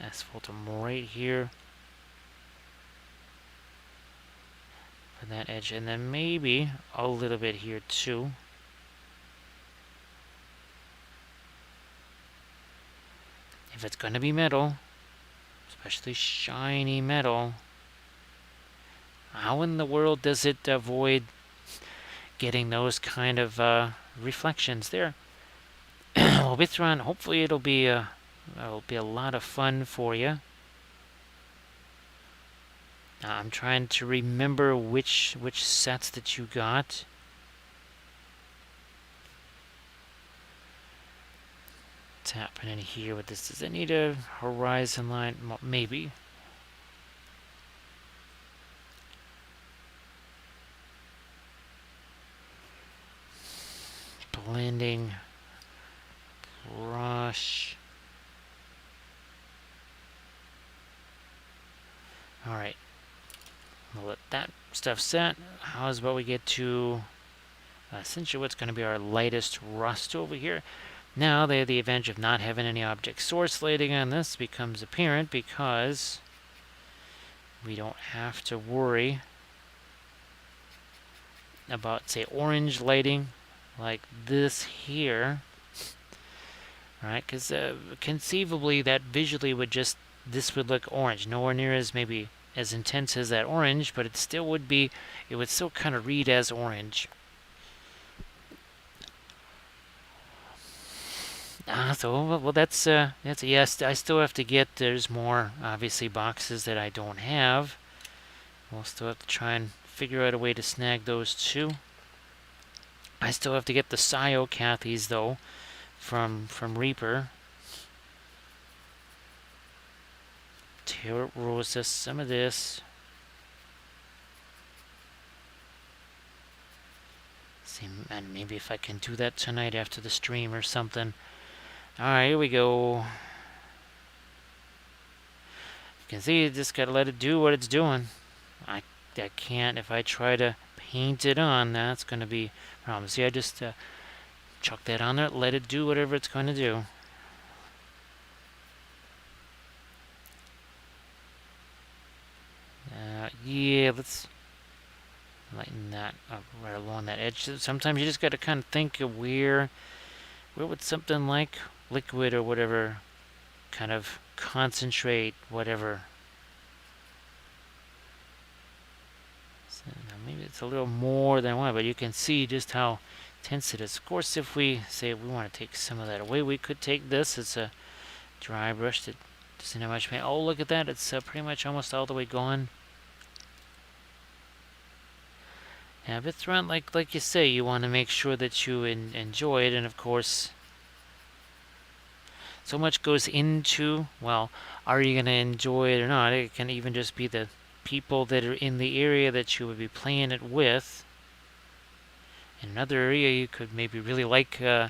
asphaltum right here. For that edge, and then maybe a little bit here too. If it's going to be metal, especially shiny metal, how in the world does it avoid getting those kind of reflections there? Well, Bithron, hopefully it'll be a lot of fun for you. I'm trying to remember which sets that you got. What's happening here with this? Does it need a horizon line? Maybe. Blending brush. Alright. We'll let that stuff set. How's about we get to essentially what's going to be our lightest rust over here. Now they have the advantage of not having any object source lighting on this becomes apparent because we don't have to worry about, say, orange lighting like this here. Right, because conceivably that visually would just, this would look orange. Nowhere near as maybe as intense as that orange, but it still would be, it would still kind of read as orange. So, well, that's yes, I still have to get, there's more, obviously, boxes that I don't have. We'll still have to try and figure out a way to snag those too. I still have to get the Sio Cathies, though, from Reaper. Tarot Rosa, some of this. See, and maybe if I can do that tonight after the stream or something. Alright, here we go. You can see, you just gotta let it do what it's doing. I can't, if I try to paint it on, that's gonna be a problem. See, I just chuck that on there, let it do whatever it's gonna do. Yeah, let's lighten that up right along that edge. Sometimes you just gotta kind of think of where would something like liquid or whatever kind of concentrate, whatever. So now maybe it's a little more than I want, but you can see just how tense it is. Of course, if we say we want to take some of that away, we could take this. It's a dry brush that doesn't have much paint. Oh, look at that. It's pretty much almost all the way gone. Yeah, but it's around, like you say, you want to make sure that you enjoy it, and of course, so much goes into, well, are you going to enjoy it or not? It can even just be the people that are in the area that you would be playing it with. In another area, you could maybe really like the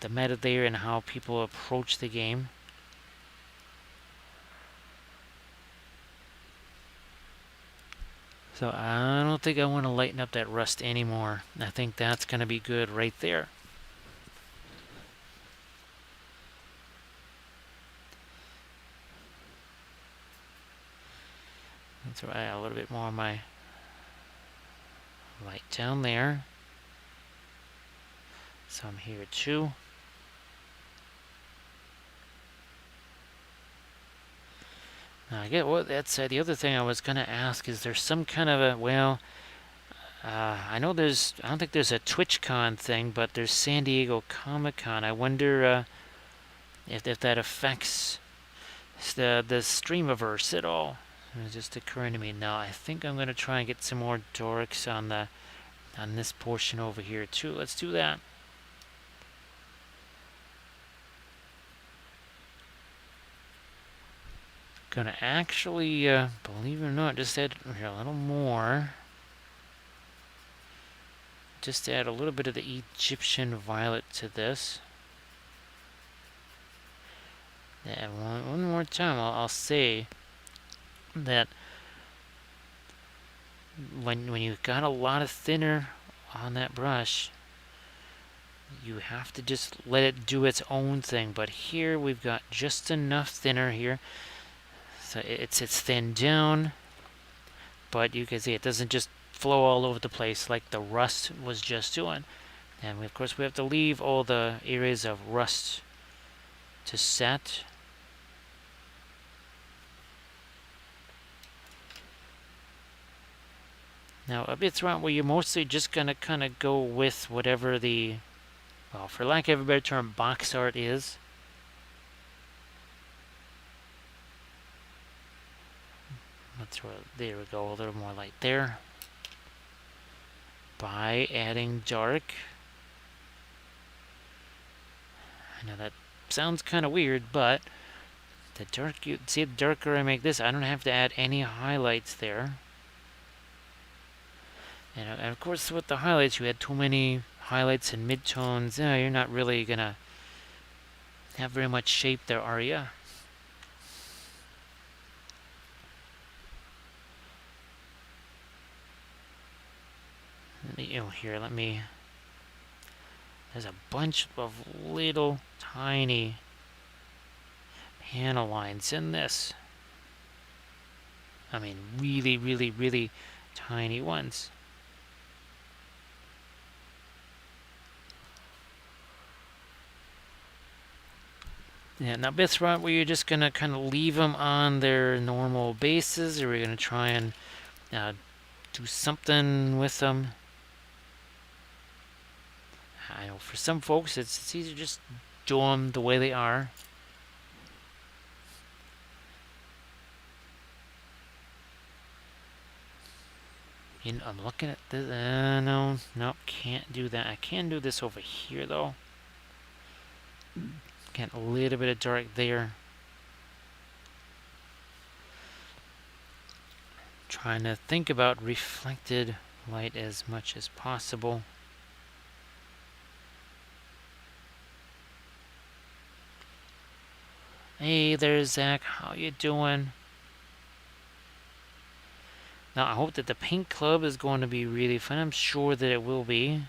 meta there and how people approach the game. So I don't think I want to lighten up that rust anymore. I think that's going to be good right there. Let's add a little bit more of my light down there. Some here too. Now I get what that's the other thing I was going to ask. Is there some kind of a, well, I know there's, I don't think there's a TwitchCon thing, but there's San Diego Comic-Con. I wonder if that affects the Streamiverse at all. It's just occurring to me now. I think I'm going to try and get some more dorks on this portion over here too. Let's do that. Gonna actually, believe it or not, just add a little more. Just add a little bit of the Egyptian violet to this. And one more time, I'll say that when you've got a lot of thinner on that brush, you have to just let it do its own thing. But here we've got just enough thinner here, so it's thinned down, but you can see it doesn't just flow all over the place like the rust was just doing. And of course we have to leave all the areas of rust to set. Now a bit throughout where you're mostly just gonna kind of go with whatever the, well, for lack of a better term, box art is. Let's throw it, there we go, a little more light there. By adding dark. I know that sounds kind of weird, but the dark, you see, the darker I make this, I don't have to add any highlights there. And of course, with the highlights, you add too many highlights and midtones. You're not really gonna have very much shape there, are you? Here, let me. There's a bunch of little tiny panel lines in this. I mean, really, really, really tiny ones. Yeah, now Bithron, were you just going to kind of leave them on their normal bases, or are we going to try and do something with them? I know for some folks it's easier to just do them the way they are. You know, I'm looking at this. No, can't do that. I can do this over here though. Get a little bit of dark there. Trying to think about reflected light as much as possible. Hey there, Zach. How you doing? Now, I hope that the paint club is going to be really fun. I'm sure that it will be.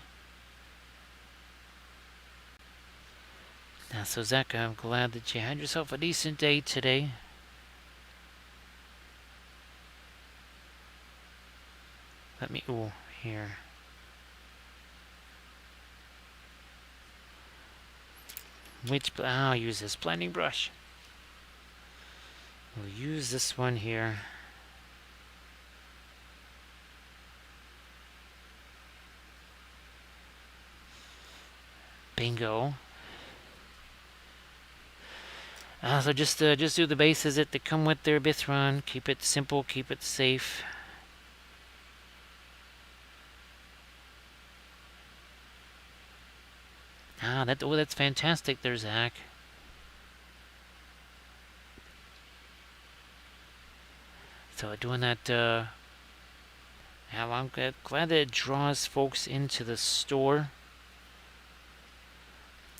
Now, so Zach, I'm glad that you had yourself a decent day today. Let me, here. I'll use this blending brush. We'll use this one here. Bingo. So just do the bases that come with their Bithron. Keep it simple, keep it safe. That's fantastic there, Zach. So doing that, I'm glad that it draws folks into the store.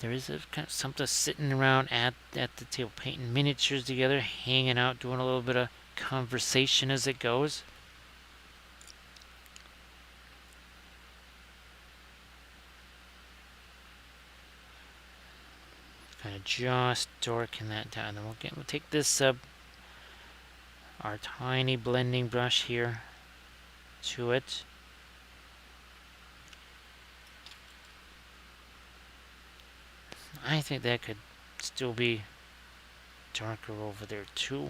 There is kind of something sitting around at the table, painting miniatures together, hanging out, doing a little bit of conversation as it goes. Kind of just darken that down. Then we'll take this our tiny blending brush here to it. I think that could still be darker over there too.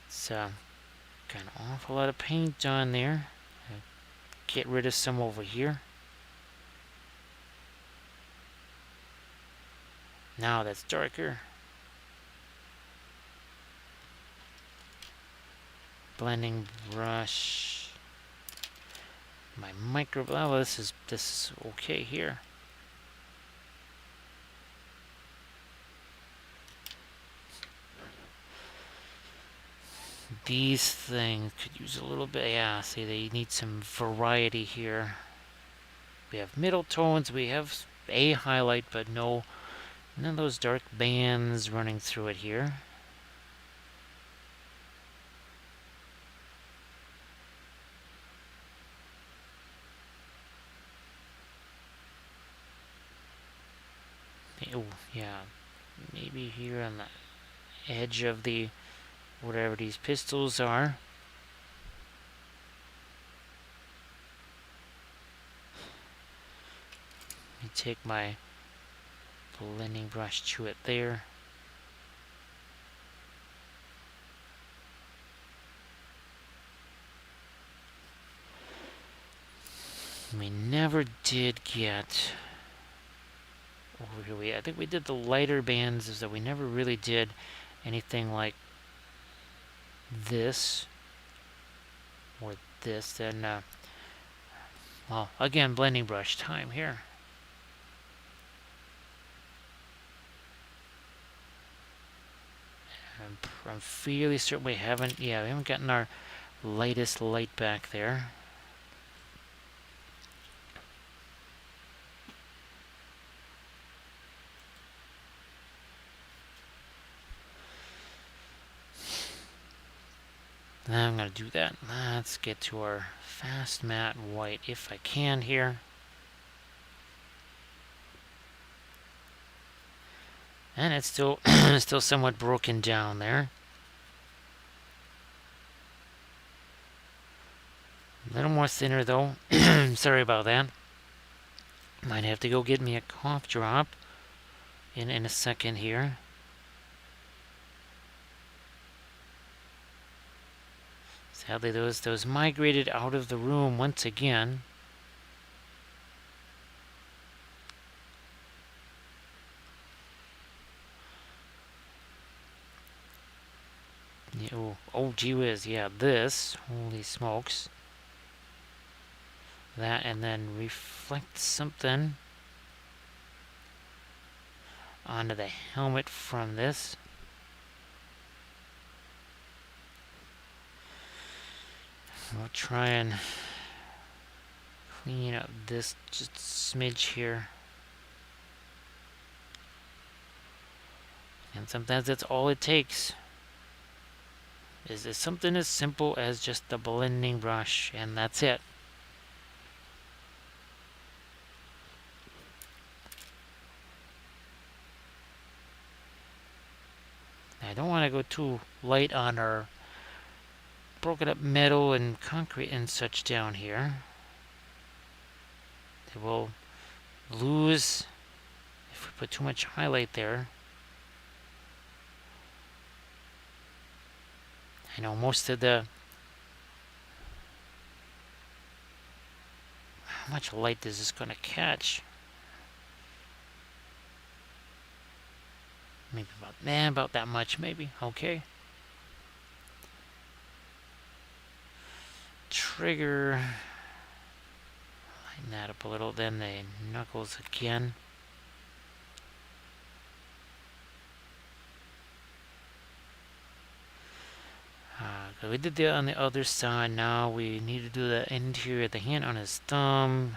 It's got an awful lot of paint on there. Get rid of some over here. Now that's darker. Blending brush. My micro. Oh, this is okay here. These things could use a little bit. Yeah, see, they need some variety here. We have middle tones. We have a highlight, but none of those dark bands running through it here. Oh, yeah. Maybe here on the edge of the whatever these pistols are. Let me take my blending brush to it there. We never did get over here. I think we did the lighter bands, is that we never really did anything like this or this. Then, well, again, blending brush time here. I'm fairly certain we haven't gotten our lightest light back there. I'm going to do that. Let's get to our fast matte white if I can here. And it's still still somewhat broken down there. A little more thinner though. Sorry about that. Might have to go get me a cough drop. in a second here. Sadly, those migrated out of the room once again. Oh, gee whiz, yeah, this, holy smokes. That, and then reflect something onto the helmet from this. We'll try and clean up this just smidge here. And sometimes that's all it takes. Is something as simple as just the blending brush, and that's it. I don't want to go too light on our broken up metal and concrete and such down here. They will lose if we put too much highlight there. I know most of the... How much light is this going to catch? Maybe about that much, maybe. Okay. Trigger. Lighten that up a little. Then the knuckles again. We did that on the other side. Now we need to do the interior of the hand on his thumb.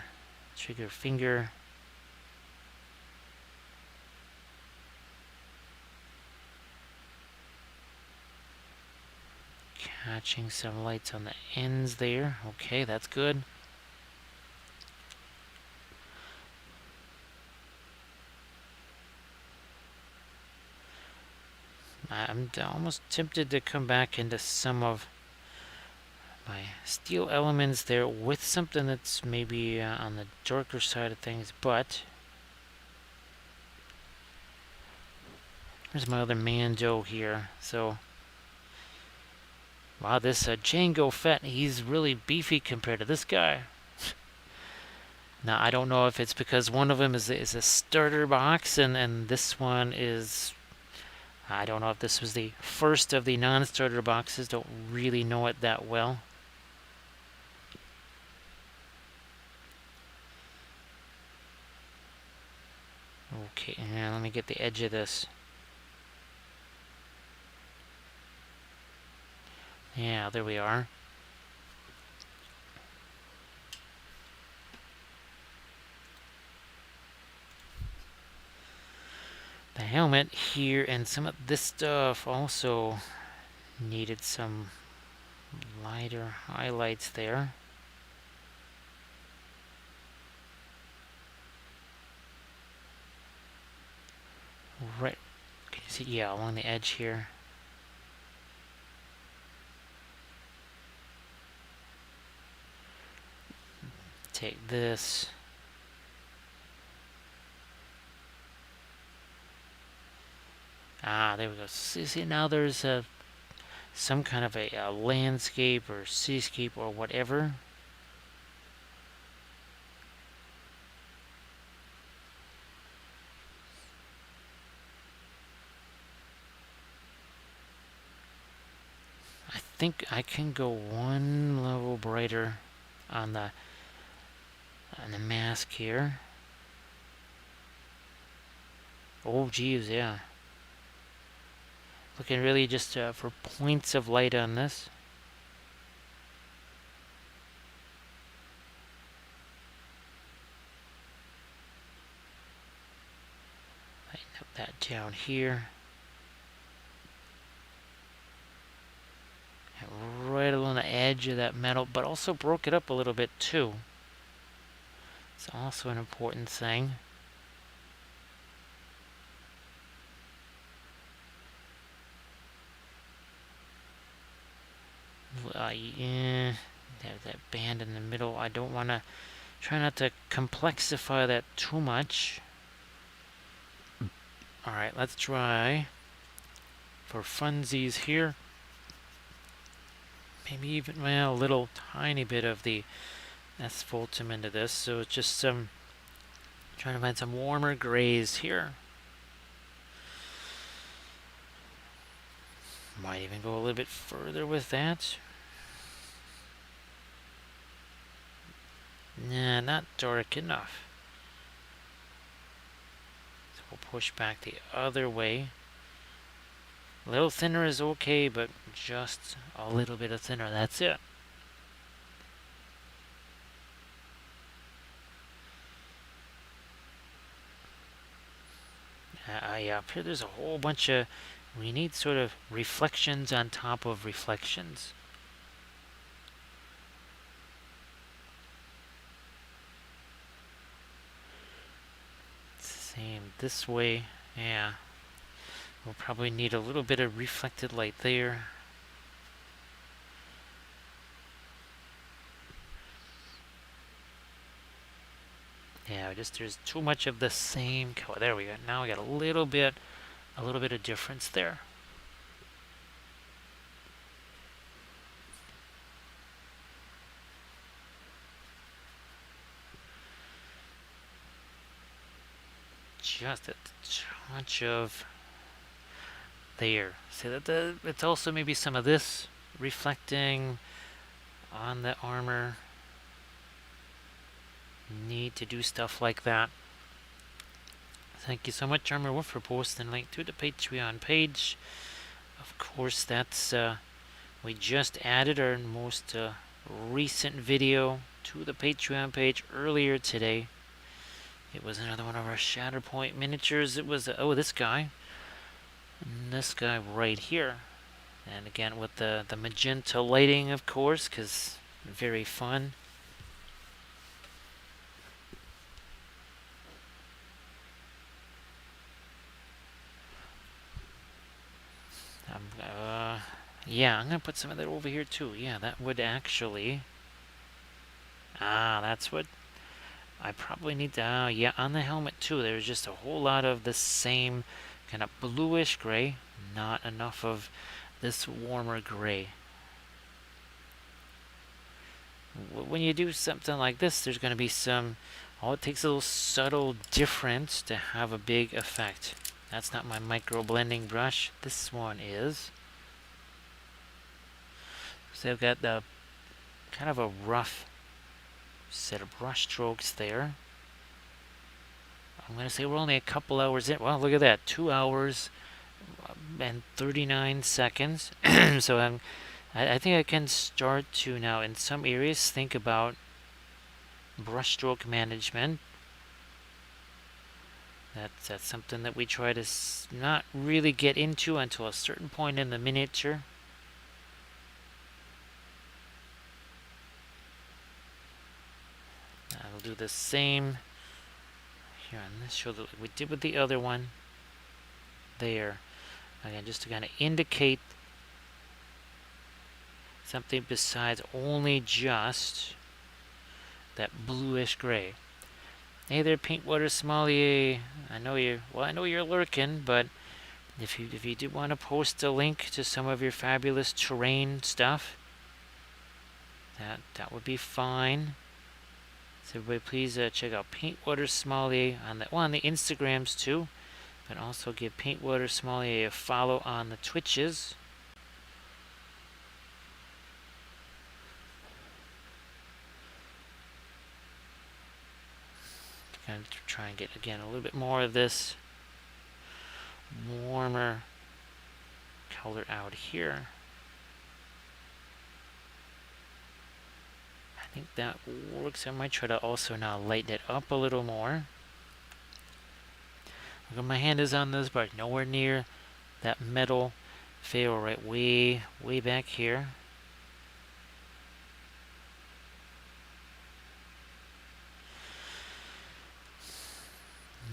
Trigger finger. Catching some lights on the ends there. Okay, that's good. I'm almost tempted to come back into some of my steel elements there with something that's maybe on the darker side of things, but there's my other Mando here. So, wow, this Jango Fett, he's really beefy compared to this guy. Now, I don't know if it's because one of them is a starter box and this one is... I don't know if this was the first of the non-starter boxes. Don't really know it that well. Okay, and let me get the edge of this. Yeah, there we are. The helmet here and some of this stuff also needed some lighter highlights there. Right, can you see? Yeah, along the edge here. Take this. Ah, there we go. See, now there's some kind of a landscape or seascape or whatever. I think I can go one level brighter on the mask here. Oh, geez, yeah. Looking really just for points of light on this. Lighten up that down here. And right along the edge of that metal, but also broke it up a little bit too. It's also an important thing. Yeah, have that band in the middle. I don't want to try not to complexify that too much. Alright, let's try for funsies here. Maybe even, well, a little tiny bit of the asphaltum into this. So it's just some, trying to find some warmer grays here. Might even go a little bit further with that. Nah, not dark enough. So we'll push back the other way. A little thinner is okay, but just a little bit of thinner, that's it. Yeah, up here there's a whole bunch of, we need sort of reflections on top of reflections. Same this way, yeah. We'll probably need a little bit of reflected light there. Yeah, just there's too much of the same color. There we go. Now we got a little bit of difference there. Just a touch of there. See that it's also maybe some of this reflecting on the armor. Need to do stuff like that. Thank you so much, Armor Wolf, for posting a link to the Patreon page. Of course, that's we just added our most recent video to the Patreon page earlier today. It was another one of our Shatterpoint miniatures. It was oh, this guy right here, and again with the magenta lighting, of course, because very fun. Yeah, I'm gonna put some of that over here too. Yeah, that would actually. That's what I probably need to. Yeah, on the helmet too. There's just a whole lot of the same kind of bluish gray, not enough of this warmer gray. When you do something like this, there's going to be some. Oh, it takes a little subtle difference to have a big effect. That's not my micro blending brush. This one is. So I've got the kind of a rough set of brush strokes there. I'm going to say we're only a couple hours in. Well, look at that. 2 hours and 39 seconds. So I think I can start to now, in some areas, think about brushstroke management. That's something that we try to not really get into until a certain point in the miniature. I'll do the same here on this shoulder like we did with the other one. There. Again, just to kind of indicate something besides only just that bluish gray. Hey there, Paintwater Sommelier. I know you're lurking, but if you did want to post a link to some of your fabulous terrain stuff, that would be fine. So everybody, please check out Paintwater Sommelier on the Instagrams too, but also give Paintwater Sommelier a follow on the Twitches. Going to try and get again a little bit more of this warmer color out here. I think that works. I might try to also now lighten it up a little more. Look, my hand is on this part, nowhere near that metal fail, right way back here.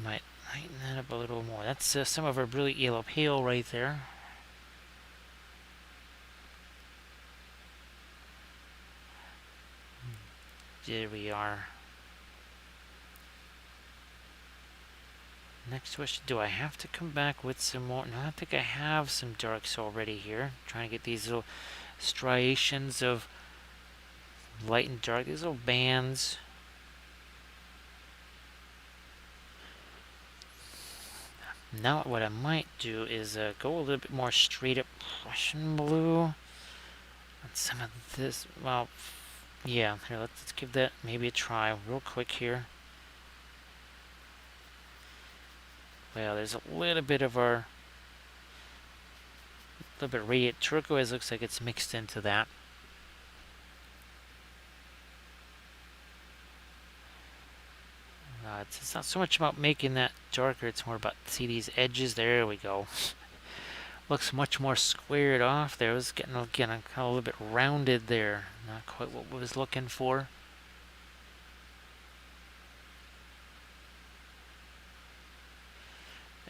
Might lighten that up a little more. That's some of our brilliant yellow pale right there. There we are. Next question, do I have to come back with some more? No, I think I have some darks already here. Trying to get these little striations of light and dark, these little bands. Now what I might do is go a little bit more straight up Prussian blue on some of this. Well, yeah, here, let's give that maybe a try real quick here. Well, there's a little bit of our little bit radiant turquoise. Looks like it's mixed into that. It's not so much about making that darker, it's more about, see these edges? There we go. Looks much more squared off there. It was getting, again, kind of a little bit rounded there. Not quite what we was looking for.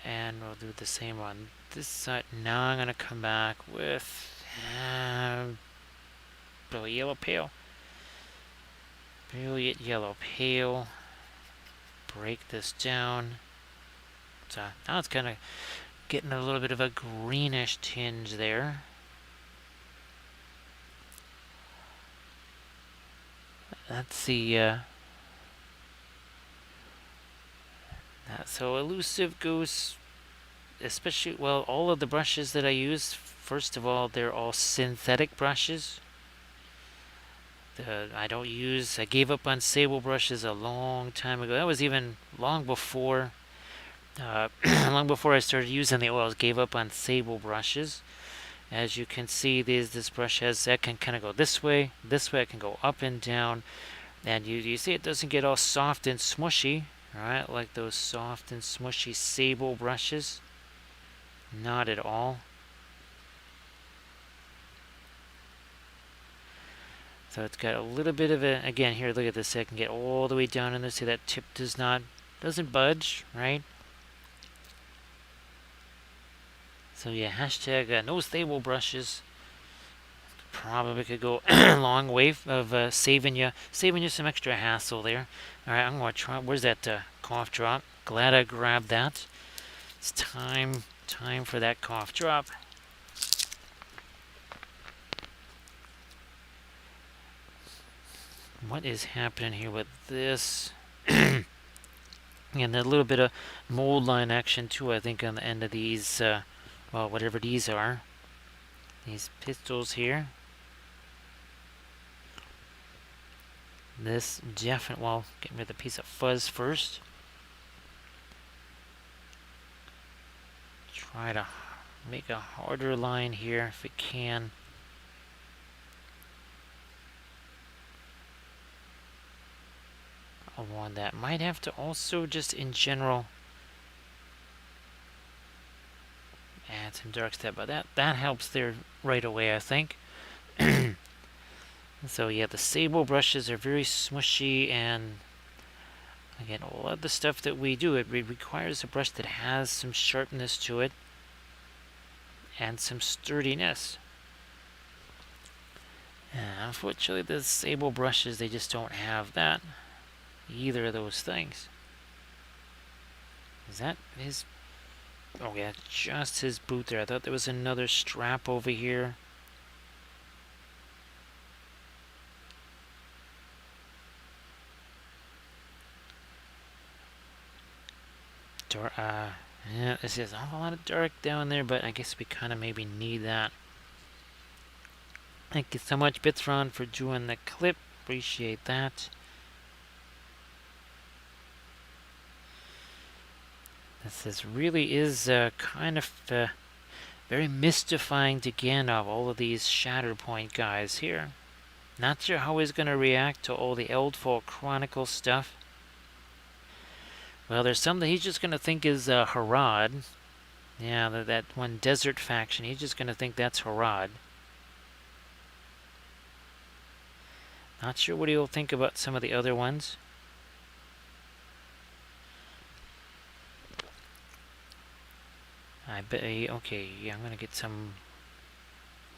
And we'll do the same on this side. Now I'm going to come back with brilliant yellow pale. Brilliant yellow pale. Break this down. So now it's kind of getting a little bit of a greenish tinge there. That's the so elusive goose, especially, well, all of the brushes that I use, first of all, they're all synthetic brushes. I don't use, I gave up on sable brushes a long time ago. That was even long before long before I started using the oils. Gave up on sable brushes. As you can see, this brush has, that can kind of go this way, it can go up and down, and you see it doesn't get all soft and smushy, right, like those soft and smushy sable brushes. Not at all. So it's got a little bit of a, again here, look at this, I can get all the way down in there. See that tip doesn't budge, right? So yeah, hashtag no stable brushes. Probably could go a long way of saving you some extra hassle there. All right, I'm going to try, where's that cough drop? Glad I grabbed that. It's time for that cough drop. What is happening here with this? And a little bit of mold line action too, I think, on the end of these, well, whatever these are. These pistils here. This definitely, well, get rid of the piece of fuzz first. Try to make a harder line here if it can. One that might have to also just in general add some dark step, but that helps there right away, I think. So yeah, the sable brushes are very smushy, and again, a lot of the stuff that we do, it requires a brush that has some sharpness to it and some sturdiness. And unfortunately, the sable brushes, they just don't have that. Either of those things. Is that his? Oh yeah, just his boot there. I thought there was another strap over here. Yeah, this is a lot of dark down there, but I guess we kind of maybe need that. Thank you so much, Bitsron, for doing the clip. Appreciate that. This really is kind of very mystifying to Gandalf, all of these Shatterpoint guys here. Not sure how he's going to react to all the Eldfall Chronicle stuff. Well, there's some that he's just going to think is Harad. Yeah, that one desert faction, he's just going to think that's Harad. Not sure what he'll think about some of the other ones. I bet, okay, yeah, I'm going to get some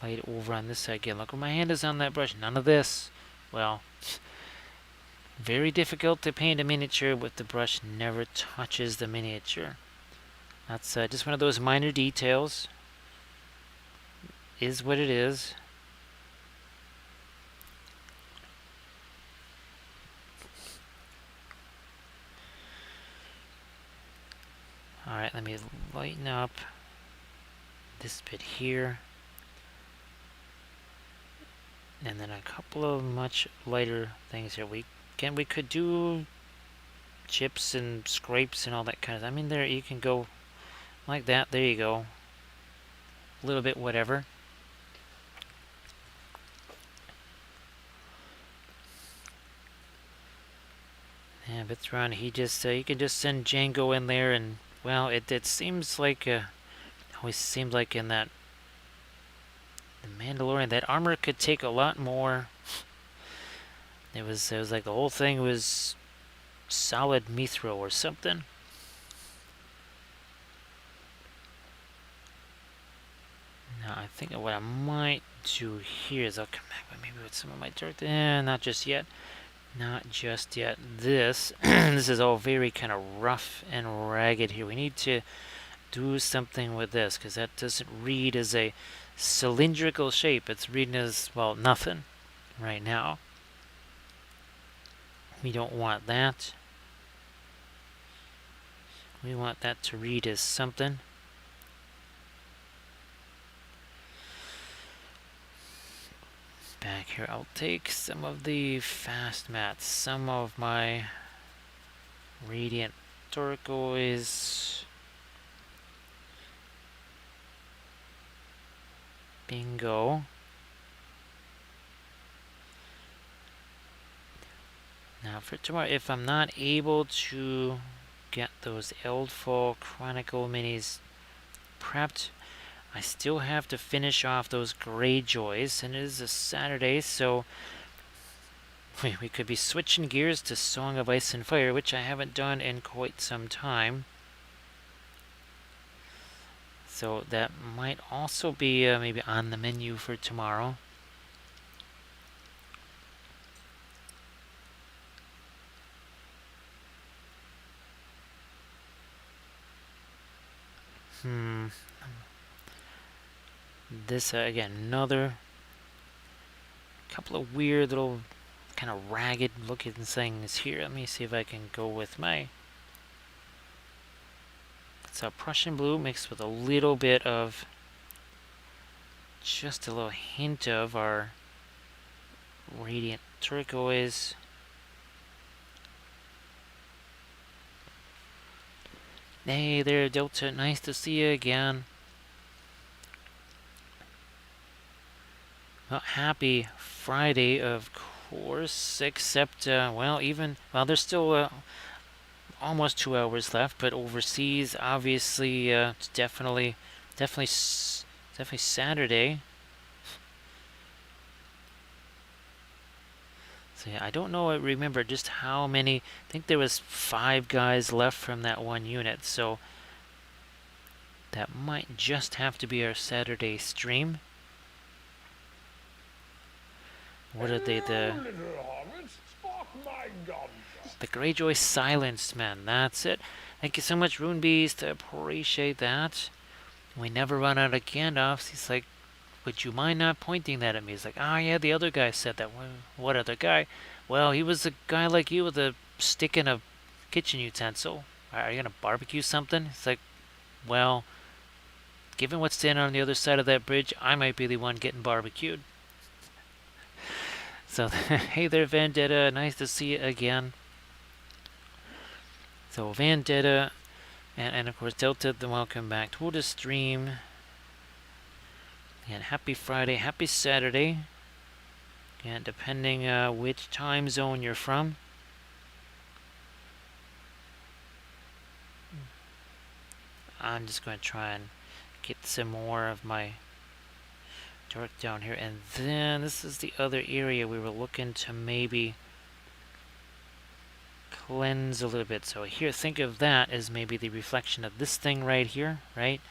light over on this side again. Look where my hand is on that brush. None of this. Well, very difficult to paint a miniature with the brush never touches the miniature. That's just one of those minor details. Is what it is. Alright, let me lighten up this bit here. And then a couple of much lighter things here. We could do chips and scrapes and all that kind of. I mean, there you can go like that. There you go. A little bit whatever. Yeah, but Thrawn, he just you can just send Jango in there, and well, it seems like always seemed like in that the Mandalorian that armor could take a lot more. It was like the whole thing was solid mithril or something. Now I think what I might do here is I'll come back with maybe with some of my dirt. Not just yet. Not just yet. This this is all very kind of rough and ragged here. We need to do something with this because that doesn't read as a cylindrical shape. It's reading as, well, nothing right now. We don't want that. We want that to read as something. Back here, I'll take some of the fast mats, some of my radiant turquoise. Bingo. Now for tomorrow, if I'm not able to get those Eldfall Chronicle minis prepped, I still have to finish off those Greyjoys, and it is a Saturday, so we could be switching gears to Song of Ice and Fire, which I haven't done in quite some time. So that might also be maybe on the menu for tomorrow. This, again, another couple of weird little kind of ragged looking things here. Let me see if I can go with my... It's a Prussian blue mixed with a little bit of... just a little hint of our radiant turquoise. Hey there, Delta. Nice to see you again. Well, happy Friday, of course, except, well, there's still almost 2 hours left, but overseas, obviously, it's definitely Saturday. So yeah, I don't know, I remember just how many. I think there was 5 guys left from that one unit, so that might just have to be our Saturday stream. What are they, the Greyjoy silenced men, that's it. Thank you so much, Runebeast, appreciate that. We never run out of Gandalfs. He's like, would you mind not pointing that at me? He's like, yeah, the other guy said that. What other guy? Well, he was a guy like you with a stick and a kitchen utensil. Are you gonna barbecue something? It's like, well, given what's standing on the other side of that bridge, I might be the one getting barbecued. So, hey there, Vendetta. Nice to see you again. So, Vendetta, and of course, Delta, welcome back to the stream. And happy Friday, happy Saturday. And depending which time zone you're from. I'm just going to try and get some more of my dark down here. And then this is the other area we were looking to maybe cleanse a little bit. So here, think of that as maybe the reflection of this thing right here, right?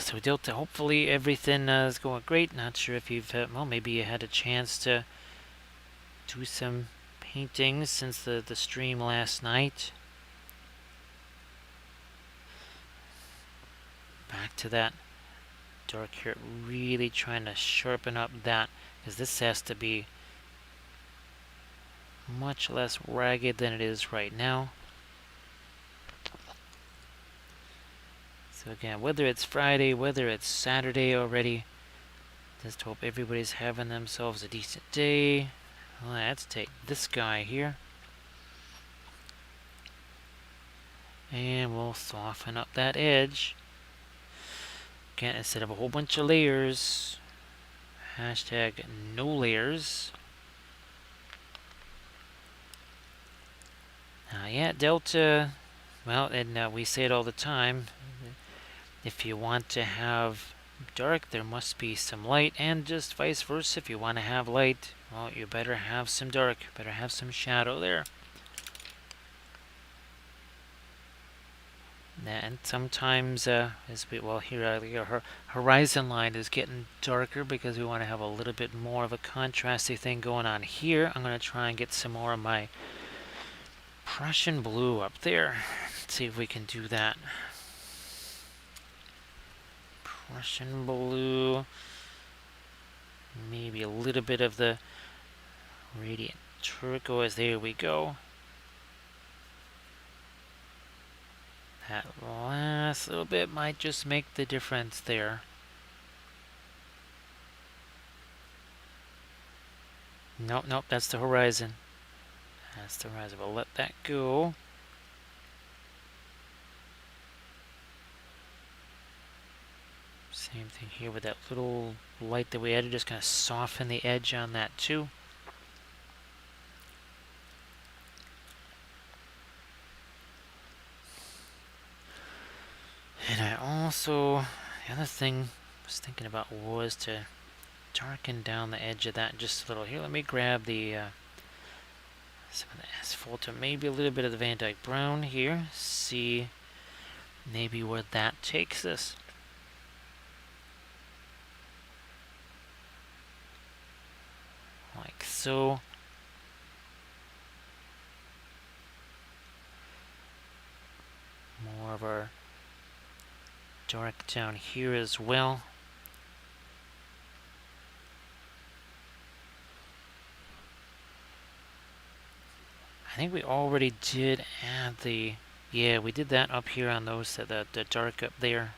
So Delta, hopefully everything is going great. Not sure if you've, well, maybe you had a chance to do some paintings since the stream last night. Back to that dark here, really trying to sharpen up that, because this has to be much less ragged than it is right now. So again, whether it's Friday, whether it's Saturday already, just hope everybody's having themselves a decent day. Let's take this guy here. And we'll soften up that edge. Again, instead of a whole bunch of layers, hashtag no layers. Yeah, Delta, well, and we say it all the time, if you want to have dark, there must be some light, and just vice versa. If you want to have light, well, you better have some dark, better have some shadow there. And sometimes, as we, well, here our horizon line is getting darker because we want to have a little bit more of a contrasty thing going on here. I'm going to try and get some more of my Prussian blue up there. Let's see if we can do that. Prussian blue. Maybe a little bit of the radiant turquoise. There we go. That last little bit might just make the difference there. Nope, nope, that's the horizon. That's the horizon. We'll let that go. Same thing here with that little light that we added. Just kind of soften the edge on that too. And I also, the other thing I was thinking about was to darken down the edge of that just a little. Here, let me grab the some of the asphalt or maybe a little bit of the Van Dyke brown here. See maybe where that takes us. Like so. More of our dark down here as well. I think we already did add the, yeah, we did that up here on those, the dark up there.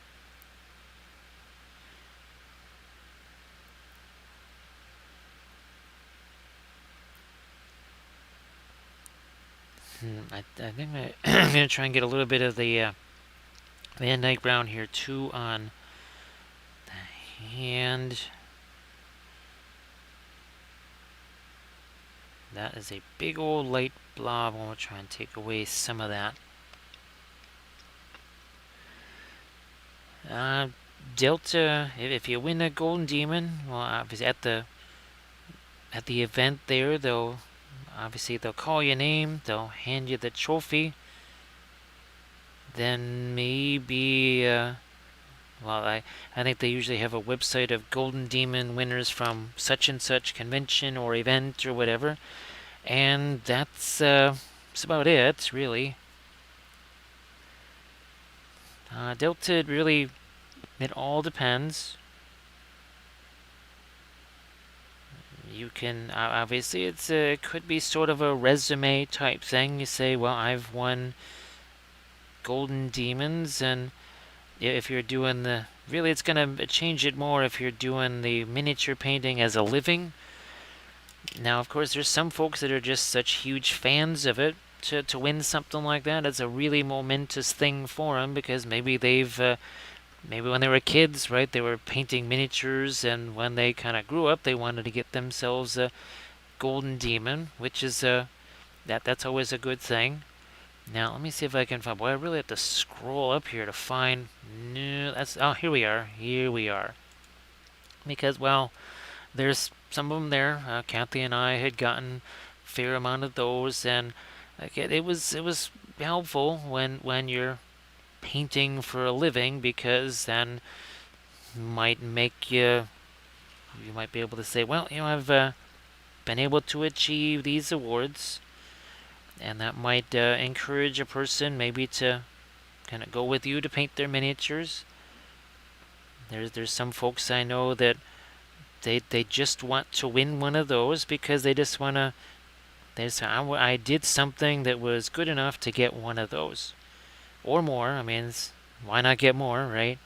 I think I'm going to try and get a little bit of the Van Dyke brown here too on the hand. That is a big old light blob. We'll try and take away some of that. Delta, if you win a Golden Demon, well, obviously at the event there, they'll call your name, they'll hand you the trophy. Then maybe, well, I think they usually have a website of Golden Demon winners from such and such convention or event or whatever. And that's about it, really. Delta, really, it all depends. You can, obviously, it could be sort of a resume type thing. You say, well, I've won Golden Demons, and if you're doing the, really, it's going to change it more if you're doing the miniature painting as a living. Now, of course, there's some folks that are just such huge fans of it. To win something like that, it's a really momentous thing for them, because maybe they've, maybe when they were kids, right, they were painting miniatures, and when they kind of grew up, they wanted to get themselves a Golden Demon, which is that's always a good thing. Now, let me see if I can find, boy, I really have to scroll up here to find, no, that's, oh, here we are. Because, well, there's some of them there. Kathy and I had gotten a fair amount of those, and it was helpful when you're painting for a living, because then might make you might be able to say, well, I've been able to achieve these awards, and that might encourage a person maybe to kind of go with you to paint their miniatures. There's some folks I know that they just want to win one of those because they just want to. They say, I did something that was good enough to get one of those. Or more. I mean, why not get more, right?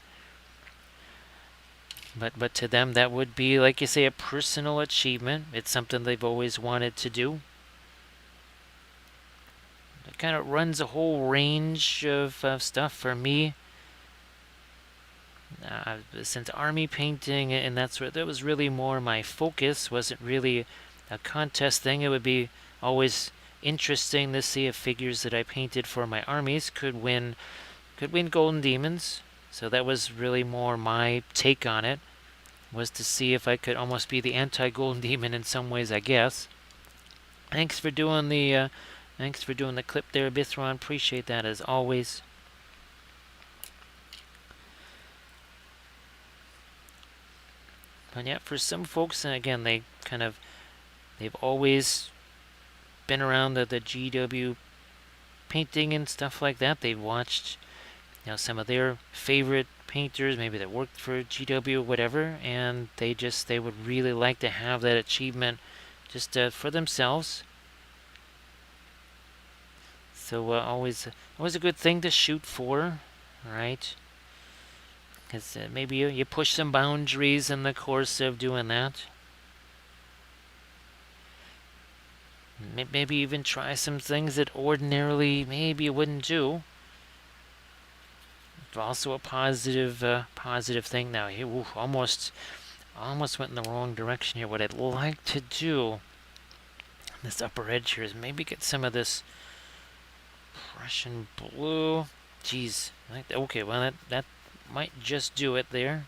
But to them, that would be, like you say, a personal achievement. It's something they've always wanted to do. It kind of runs a whole range of stuff for me. Since army painting and that sort, that was really more my focus. Wasn't really a contest thing. It would be always interesting to see if figures that I painted for my armies could win golden demons. So that was really more my take on it, was to see if I could almost be the anti-golden demon in some ways, I guess. Thanks for doing the clip there, Bithron. Appreciate that as always. But yeah, for some folks, and again, they've always been around the GW painting and stuff like that. They've watched, some of their favorite painters, maybe that worked for GW or whatever, and they would really like to have that achievement just for themselves. So always a good thing to shoot for, right? Because maybe you push some boundaries in the course of doing that. Maybe even try some things that ordinarily maybe you wouldn't do. Also a positive thing. Now here, almost went in the wrong direction here. What I'd like to do, this upper edge here, is maybe get some of this Prussian blue. Jeez. Okay, well that might just do it there.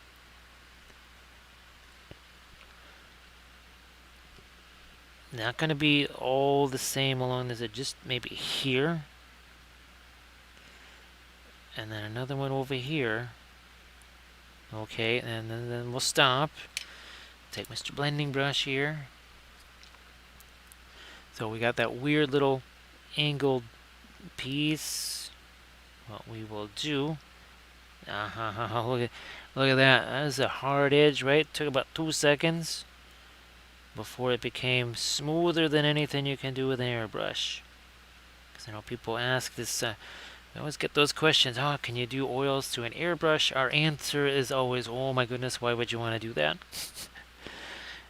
Not going to be all the same along this, just maybe here. And then another one over here. Okay, and then we'll stop. Take Mr. Blending Brush here. So we got that weird little angled piece. What we will do. Look at that. That is a hard edge, right? It took about 2 seconds before it became smoother than anything you can do with an airbrush. Because I know people ask this. I always get those questions. Oh, can you do oils to an airbrush? Our answer is always, oh my goodness, why would you want to do that?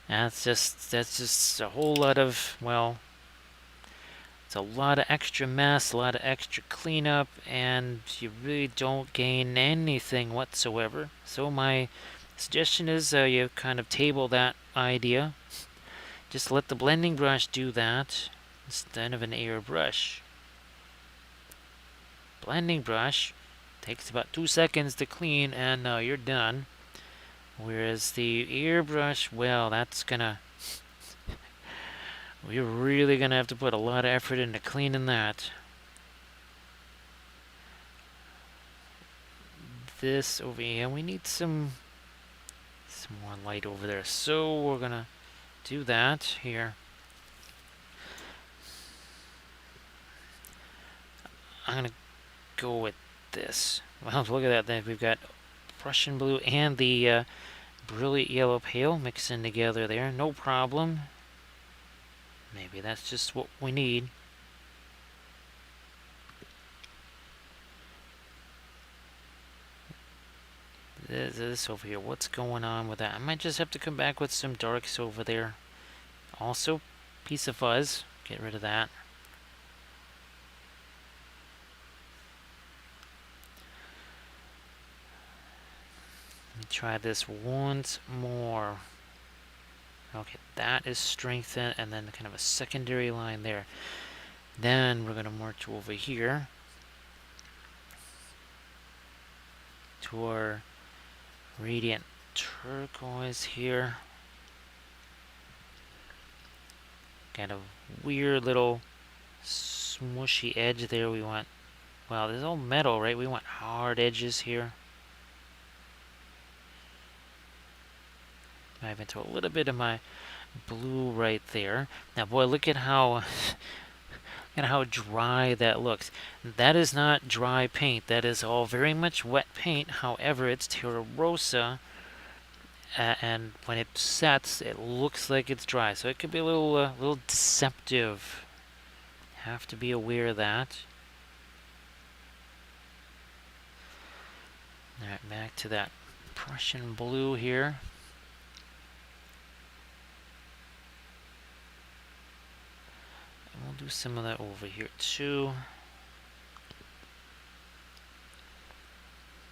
That's just a whole lot of, well, it's a lot of extra mess, a lot of extra cleanup, and you really don't gain anything whatsoever. So my suggestion is you kind of table that idea. Just let the blending brush do that instead of an airbrush. Blending brush takes about 2 seconds to clean, and you're done. Whereas the airbrush, well, that's gonna... We're really gonna have to put a lot of effort into cleaning that. This over here, we need some more light over there. So we're gonna do that here. I'm gonna go with this. Well, look at that. Then we've got Prussian blue and the brilliant yellow pale mixing together there. No problem. Maybe that's just what we need. This over here, what's going on with that? I might just have to come back with some darks over there. Also, piece of fuzz. Get rid of that. Let me try this once more. Okay, that is strengthened, and then kind of a secondary line there. Then we're going to march over here to our radiant turquoise here. Kind of weird little smushy edge there. We want, well, this is all metal, right? We want hard edges here. Dive into a little bit of my blue right there. Now, boy, look at how dry that looks. That is not dry paint. That is all very much wet paint. However, it's Terra Rosa, and when it sets, it looks like it's dry. So it could be a little deceptive. Have to be aware of that. All right, back to that Prussian blue here. And we'll do some of that over here too.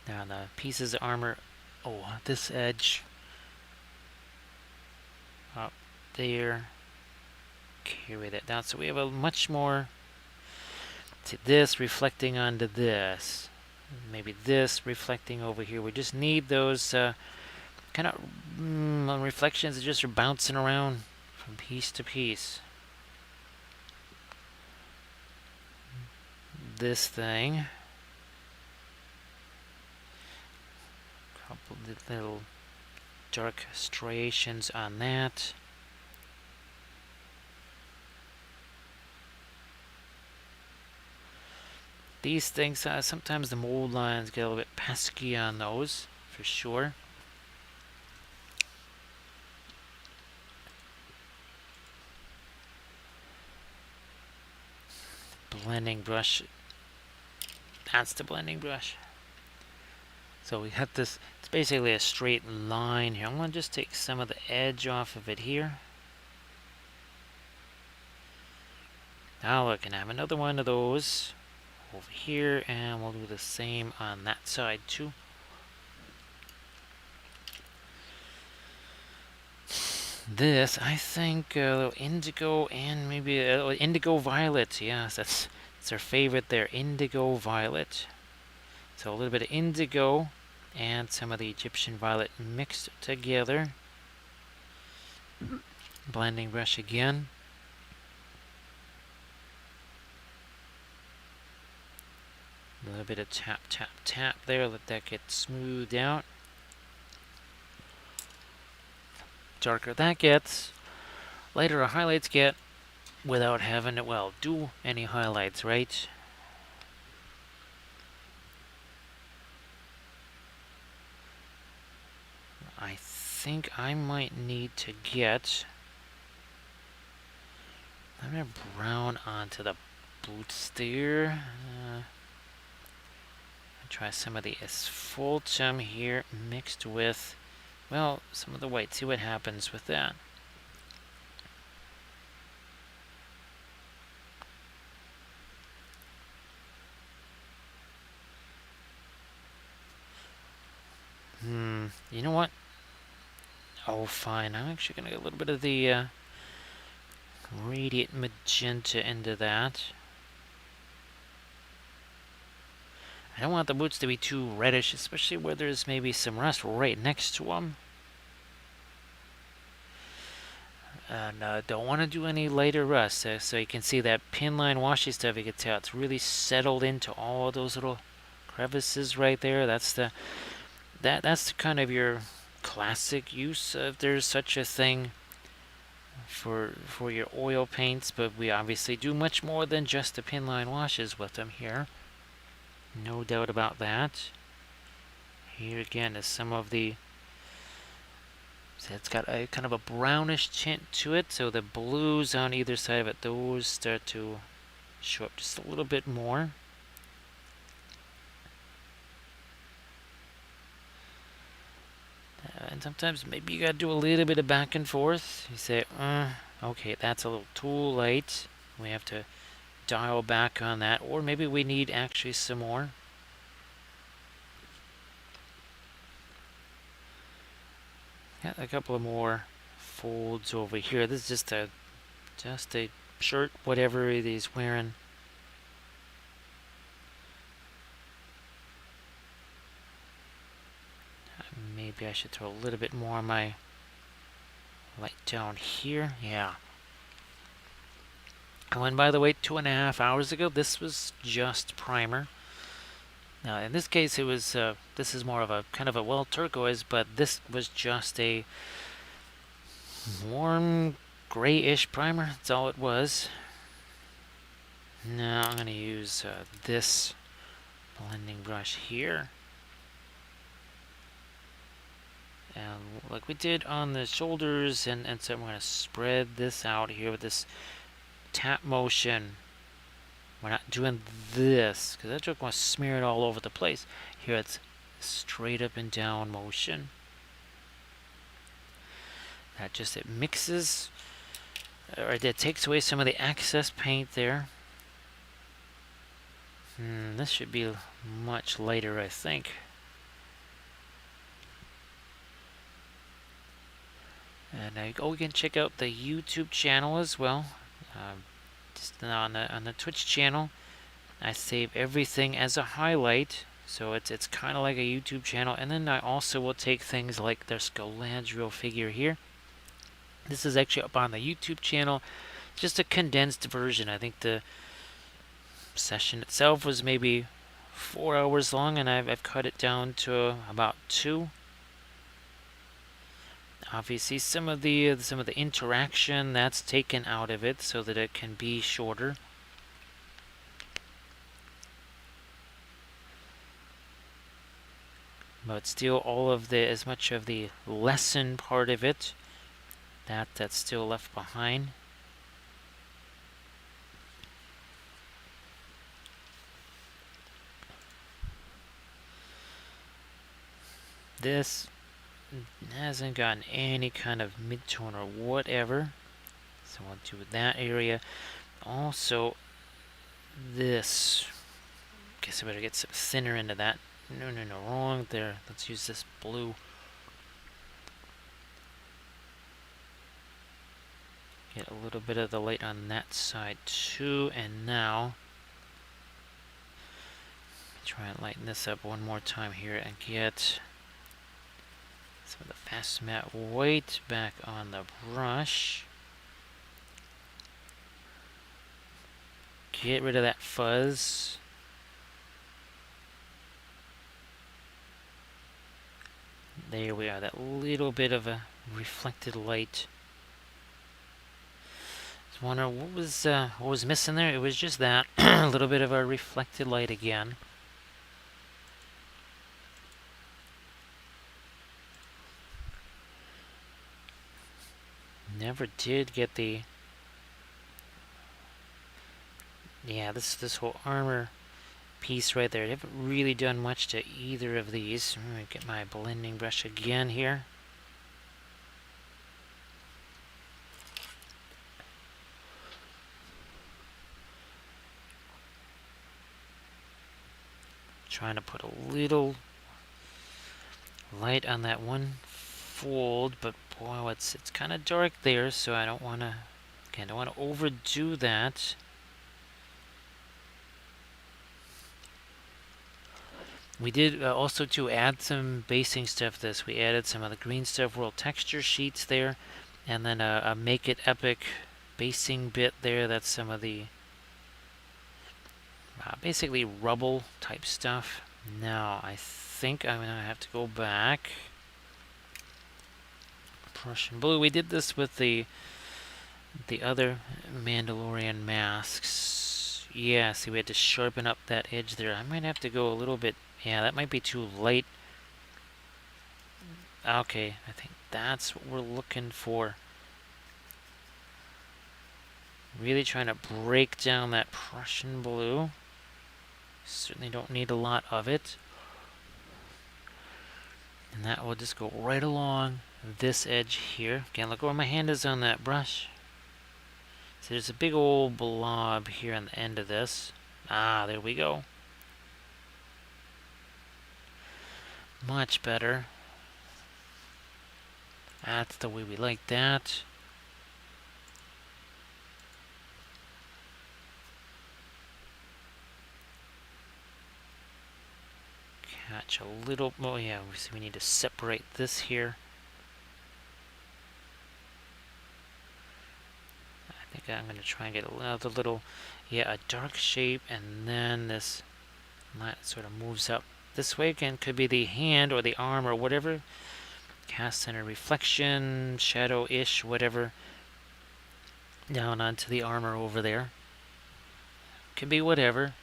Now the pieces of armor, this edge up there, carry that down. So we have a much more, see this reflecting onto this. Maybe this reflecting over here. We just need those kind of reflections that just are bouncing around from piece to piece. This thing. Couple of little dark striations on that. These things, sometimes the mold lines get a little bit pesky on those, for sure. Blending brush. That's the blending brush. So we have this, it's basically a straight line here. I'm going to just take some of the edge off of it here. Now we can have another one of those over here, and we'll do the same on that side too. This, I think, a little indigo and maybe a little indigo violet. Yes, that's our favorite there, indigo violet. So a little bit of indigo and some of the Egyptian violet mixed together. Blending brush again. A little bit of tap, tap, tap there. Let that get smoothed out. Darker that gets, lighter our highlights get without having to, well, do any highlights, right? I think I might need to get, I'm going to brown onto the boots there. Try some of the asphaltum here mixed with, well, some of the white. See what happens with that. You know what? Oh, fine. I'm actually going to get a little bit of the radiant magenta into that. I don't want the boots to be too reddish, especially where there's maybe some rust right next to them. And don't want to do any lighter rust. So you can see that pin line washy stuff, you can tell it's really settled into all those little crevices right there. That's the kind of your classic use, if there's such a thing, for your oil paints. But we obviously do much more than just the pin line washes with them here. No doubt about that. Here again is some of the, so it's got a kind of a brownish tint to it, so the blues on either side of it, those start to show up just a little bit more. And sometimes maybe you gotta do a little bit of back and forth. You say, okay, that's a little too light. We have to dial back on that, or maybe we need actually some more. Got a couple of more folds over here. This is just a shirt, whatever he's wearing. Maybe I should throw a little bit more on my light down here. Yeah. And by the way, 2.5 hours ago, this was just primer. Now, in this case, it was, this is more of a kind of a, well, turquoise, but this was just a Warm grayish primer, that's all it was. Now I'm going to use this blending brush here. And like we did on the shoulders, and so I'm going to spread this out here with this tap motion. We're not doing this, because that's just going to smear it all over the place. Here it's straight up and down motion. That just, it mixes, or it takes away some of the excess paint there. This should be much lighter, I think. And you can check out the YouTube channel as well. Just on the Twitch channel, I save everything as a highlight, so it's kind of like a YouTube channel. And then I also will take things like their Scolandriel figure here. This is actually up on the YouTube channel, just a condensed version. I think the session itself was maybe 4 hours long, and I've cut it down to about 2. Obviously, some of the interaction that's taken out of it so that it can be shorter. But still, all of the, as much of the lesson part of it, that's still left behind. This hasn't gotten any kind of mid-tone or whatever, so I'll do that area. Also, this, guess I better get some thinner into that. No, wrong there. Let's use this blue. Get a little bit of the light on that side too, and now try and lighten this up one more time here and get some of the fast matte white back on the brush. Get rid of that fuzz. There we are, that little bit of a reflected light. I was wondering what was missing there. It was just that a little bit of a reflected light again. Never did get the, yeah, this whole armor piece right there. I haven't really done much to either of these. I'm gonna get my blending brush again here. Trying to put a little light on that one fold, but boy, it's kind of dark there, so I don't want to, again, don't want to overdo that. We did also to add some basing stuff. This we added some of the Green Stuff World texture sheets there, and then a Make It Epic basing bit there. That's some of the basically rubble type stuff. Now I think I'm gonna have to go back. Prussian blue. We did this with the other Mandalorian masks. Yeah, see, we had to sharpen up that edge there. I might have to go a little bit. Yeah, that might be too light. Okay, I think that's what we're looking for. Really trying to break down that Prussian blue. Certainly don't need a lot of it. And that will just go right along this edge here. Again, look where my hand is on that brush. So there's a big old blob here on the end of this. Ah, there we go. Much better. That's the way we like that. Catch a little, oh yeah, we need to separate this here. I think I'm going to try and get another little, yeah, a dark shape, and then this light sort of moves up this way. Again, could be the hand or the arm or whatever. cast center reflection, shadow-ish, whatever, down onto the armor over there. Could be whatever.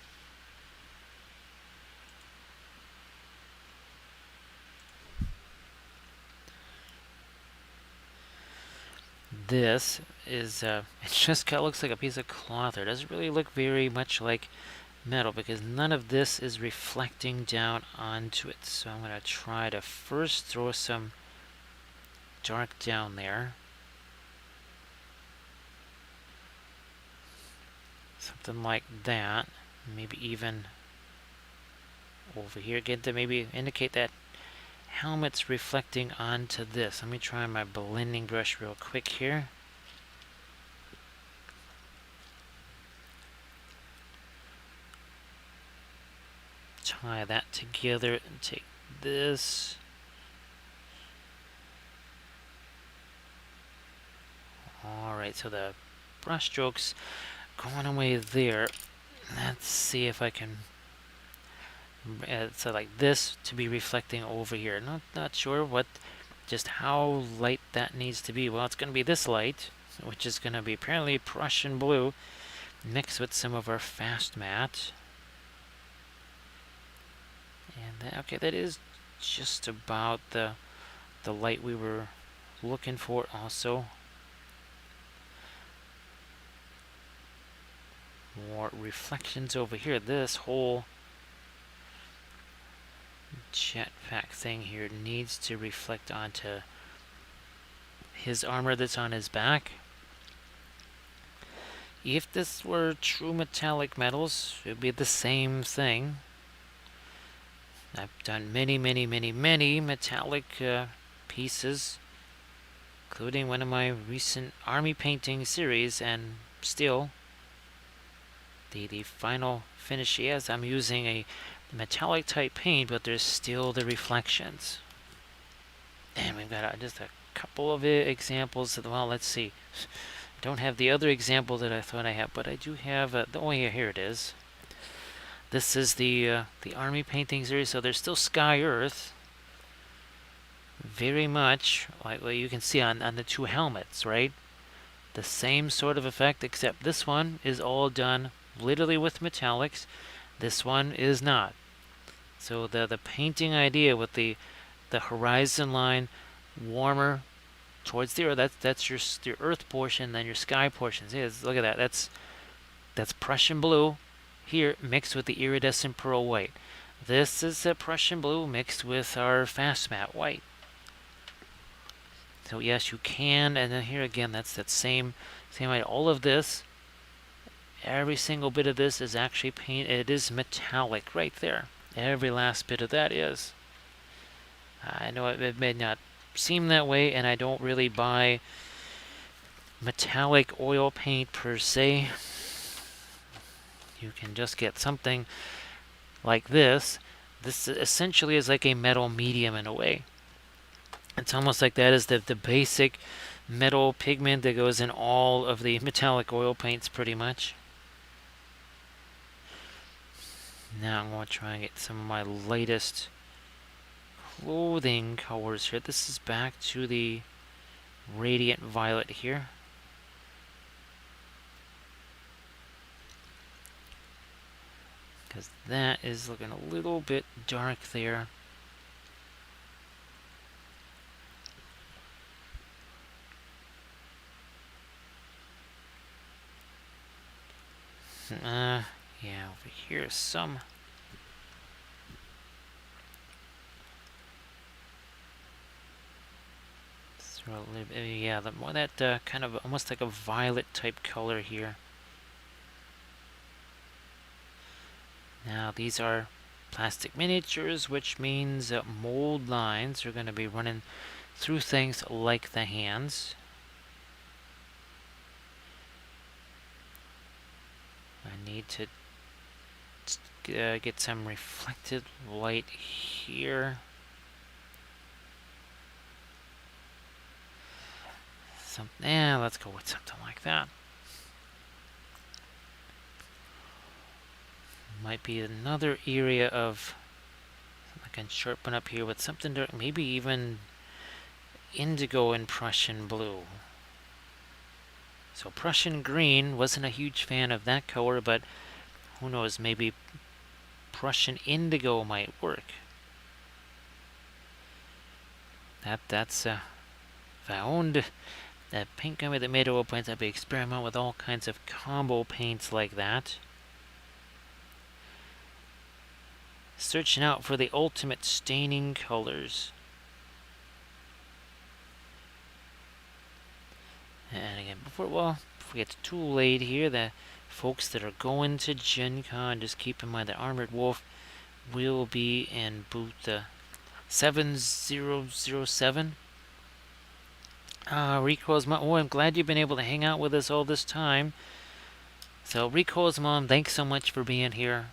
This is, it just kind of looks like a piece of cloth. It doesn't really look very much like metal because none of this is reflecting down onto it. So I'm going to try to first throw some dark down there. Something like that. Maybe even over here again to maybe indicate that helmet's reflecting onto this. Let me try my blending brush real quick here. Tie that together and take this. Alright, so the brush strokes going away there. Let's see if I can so like this to be reflecting over here. Not sure what, just how light that needs to be. Well, it's going to be this light, which is going to be apparently Prussian blue mixed with some of our fast matte. And okay, that is just about the light we were looking for also. More reflections over here. This whole jetpack thing here needs to reflect onto his armor that's on his back. If this were true metallic metals, it would be the same thing. I've done many metallic pieces, including one of my recent army painting series, and still the final finish, yes, I'm using a metallic type paint, but there's still the reflections. And we've got just a couple of examples. Well, let's see. I don't have the other example that I thought I had, but I do have oh yeah, here it is. This is the army painting series, so there's still Sky Earth. Very much like what you can see on the two helmets, right? The same sort of effect, except this one is all done literally with metallics. This one is not. So the painting idea with the horizon line warmer towards the earth, that's your earth portion, then your sky portions. Yes, look at that. That's Prussian blue here mixed with the iridescent pearl white. This is a Prussian blue mixed with our fast matte white. So yes, you can, and then here again, that's that same way. All of this, every single bit of this is actually paint. It is metallic right there. Every last bit of that is. I know it may not seem that way, and I don't really buy metallic oil paint per se. You can just get something like this. This essentially is like a metal medium in a way. It's almost like that is the basic metal pigment that goes in all of the metallic oil paints pretty much. Now I'm going to try and get some of my latest clothing colors here. This is back to the radiant violet here. Because that is looking a little bit dark there. Yeah, over here some. Throw a little bit, yeah, the more that kind of almost like a violet type color here. Now these are plastic miniatures, which means mold lines are going to be running through things like the hands. I need to get some reflected light here. Let's go with something like that. Might be another area of I can sharpen up here with something dark, maybe even indigo and Prussian blue. So Prussian green, wasn't a huge fan of that color, but who knows, maybe Prussian indigo might work. That's if I owned that paint company that made oil paints, I'd be experimenting with all kinds of combo paints like that. Searching out for the ultimate staining colors. And again, before it gets too late here, the folks that are going to Gen Con, just keep in mind that Armored Wolf will be in booth 7007. Recoil's Mom. Oh, I'm glad you've been able to hang out with us all this time. So, Recoil's Mom, thanks so much for being here.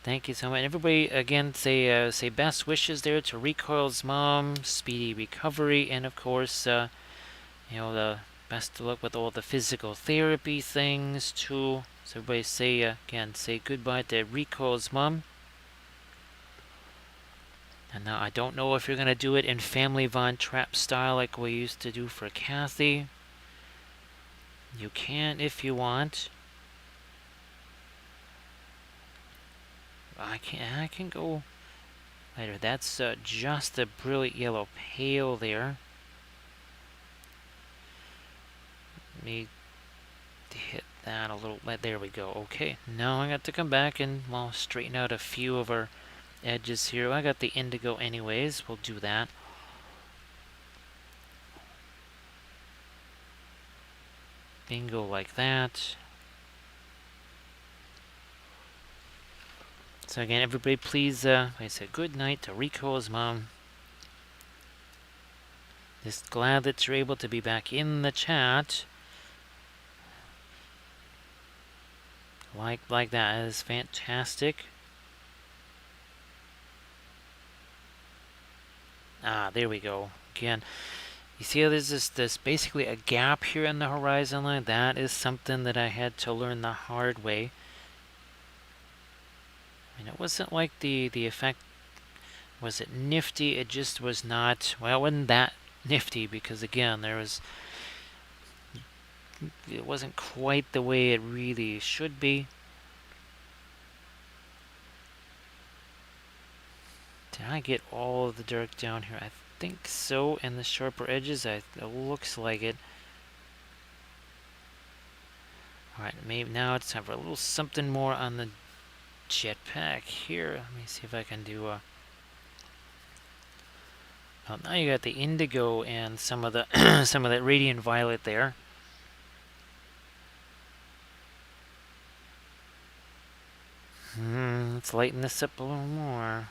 Thank you so much. Everybody, again, say best wishes there to Recoil's mom, speedy recovery, and of course, the best of luck with all the physical therapy things too. So everybody say goodbye to Recoil's mom. And now I don't know if you're gonna do it in Family Von Trapp style like we used to do for Kathy. You can if you want. I can go later. That's just a brilliant yellow pale there. Let me hit that a little. There we go. Okay, now I got to come back and straighten out a few of our edges here. I got the indigo anyways. We'll do that. Bingo like that. So again, everybody please, I said good night to Recoil's mom. Just glad that you're able to be back in the chat. Like that. That is fantastic. There we go. Again, you see how there's this basically a gap here in the horizon line? That is something that I had to learn the hard way. And it wasn't like the effect, was it nifty? It just was not, well, it wasn't that nifty because again, it wasn't quite the way it really should be. Did I get all of the dark down here? I think so, and the sharper edges, it looks like it. Alright, maybe now it's time for a little something more on the jetpack here. Let me see if I can do well, now you got the indigo and some of the some of that radiant violet there. Let's lighten this up a little more.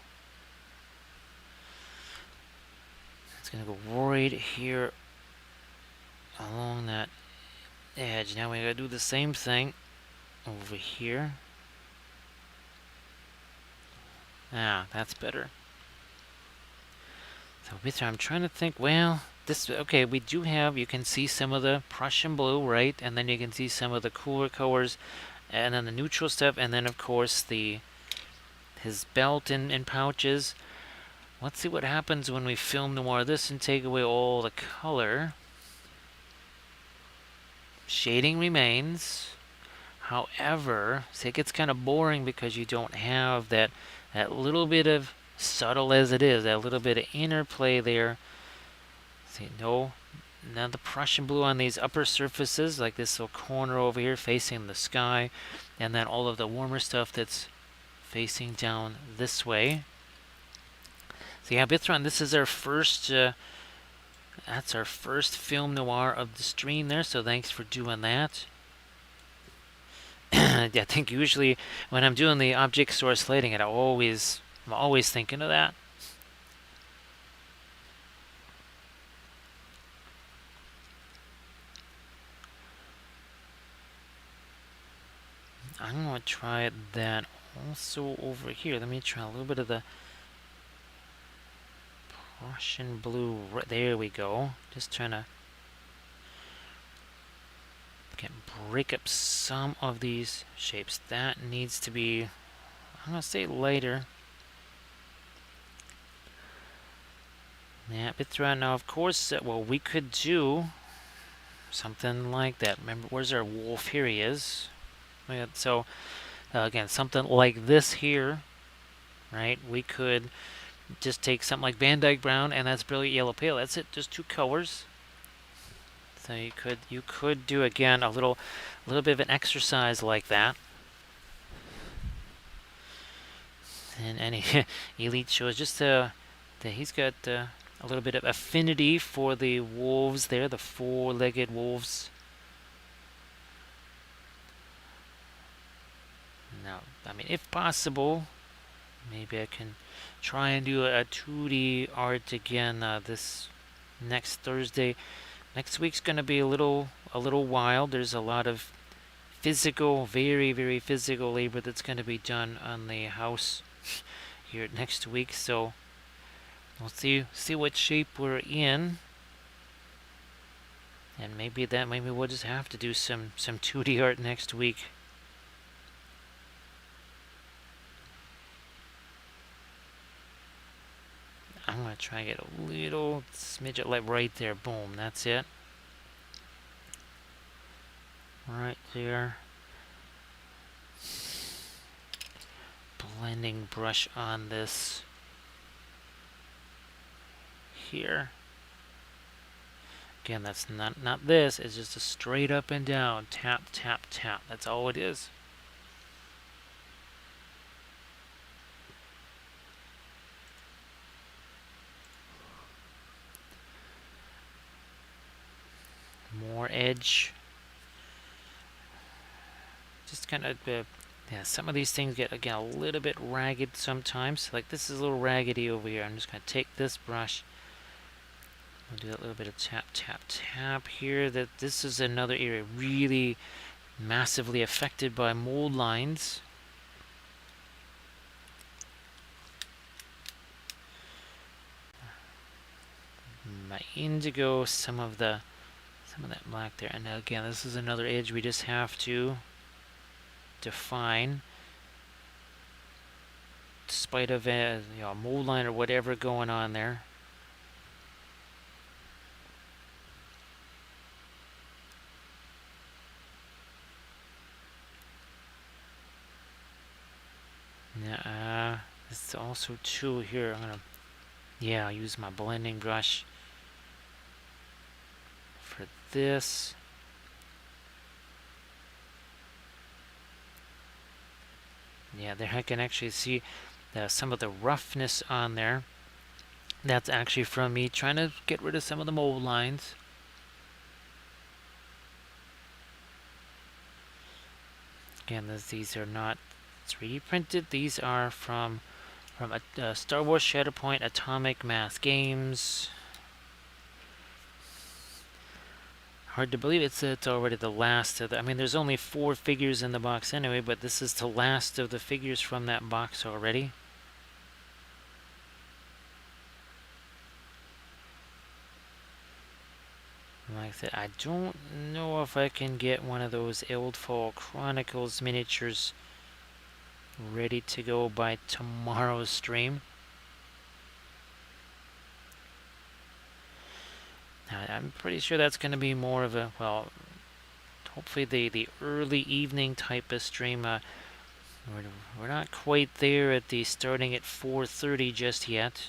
It's gonna go right here along that edge. Now we gotta do the same thing over here. That's better. So I'm trying to think, well, okay, we do have, you can see some of the Prussian blue, right? And then you can see some of the cooler colors, and then the neutral stuff, and then of course his belt and pouches. Let's see what happens when we film noir this and take away all the color. Shading remains. However, see, it gets kind of boring because you don't have that little bit of, subtle as it is, that little bit of interplay there. See, now the Prussian blue on these upper surfaces, like this little corner over here facing the sky, and then all of the warmer stuff that's facing down this way. So yeah, Bithron, this is our first, that's our first film noir of the stream there, so thanks for doing that. I think usually when I'm doing the object store slating it, I'm always thinking of that. I'm going to try that also over here. Let me try a little bit of the Prussian blue. There we go. Just trying to break up some of these shapes. That needs to be, I'm going to say lighter. Yeah, a bit throughout. Now, of course, well, we could do something like that. Remember, where's our wolf? Here he is. So, again, something like this here, right? We could just take something like Van Dyke Brown, and that's Brilliant Yellow Pale. That's it, just 2 colors. So you could do again a little bit of an exercise like that. And any elite shows just that he's got a little bit of affinity for the wolves there, the 4-legged wolves. Now, I mean, if possible, maybe I can try and do a 2D art again this next Thursday. Next week's going to be a little wild. There's a lot of physical, very, very physical labor that's going to be done on the house here next week. So we'll see what shape we're in, and maybe we'll just have to do some 2D art next week. I'm gonna try and get a little smidge of light right there. Boom, that's it. Right there. Blending brush on this here. Again, that's not this. It's just a straight up and down tap, tap, tap. That's all it is. More edge. Just kind of, yeah, some of these things get, again, a little bit ragged sometimes. Like this is a little raggedy over here. I'm just going to take this brush. We'll do a little bit of tap, tap, tap here. This is another area really massively affected by mold lines. My indigo, some of that black there. And again, this is another edge we just have to define. Despite of a mold line or whatever going on there. Yeah, this is also too here. I'm gonna use my blending brush for this. Yeah, there I can actually see some of the roughness on there. That's actually from me trying to get rid of some of the mold lines. Again, these are not 3D printed. These are from a Star Wars Shatterpoint Atomic Mass Games. Hard to believe it's already the last of the... I mean, there's only 4 figures in the box anyway, but this is the last of the figures from that box already. Like I said, I don't know if I can get one of those Eldfall Chronicles miniatures ready to go by tomorrow's stream. I'm pretty sure that's going to be more of a, well, hopefully the early evening type of stream. We're not quite there at the starting at 4:30 just yet.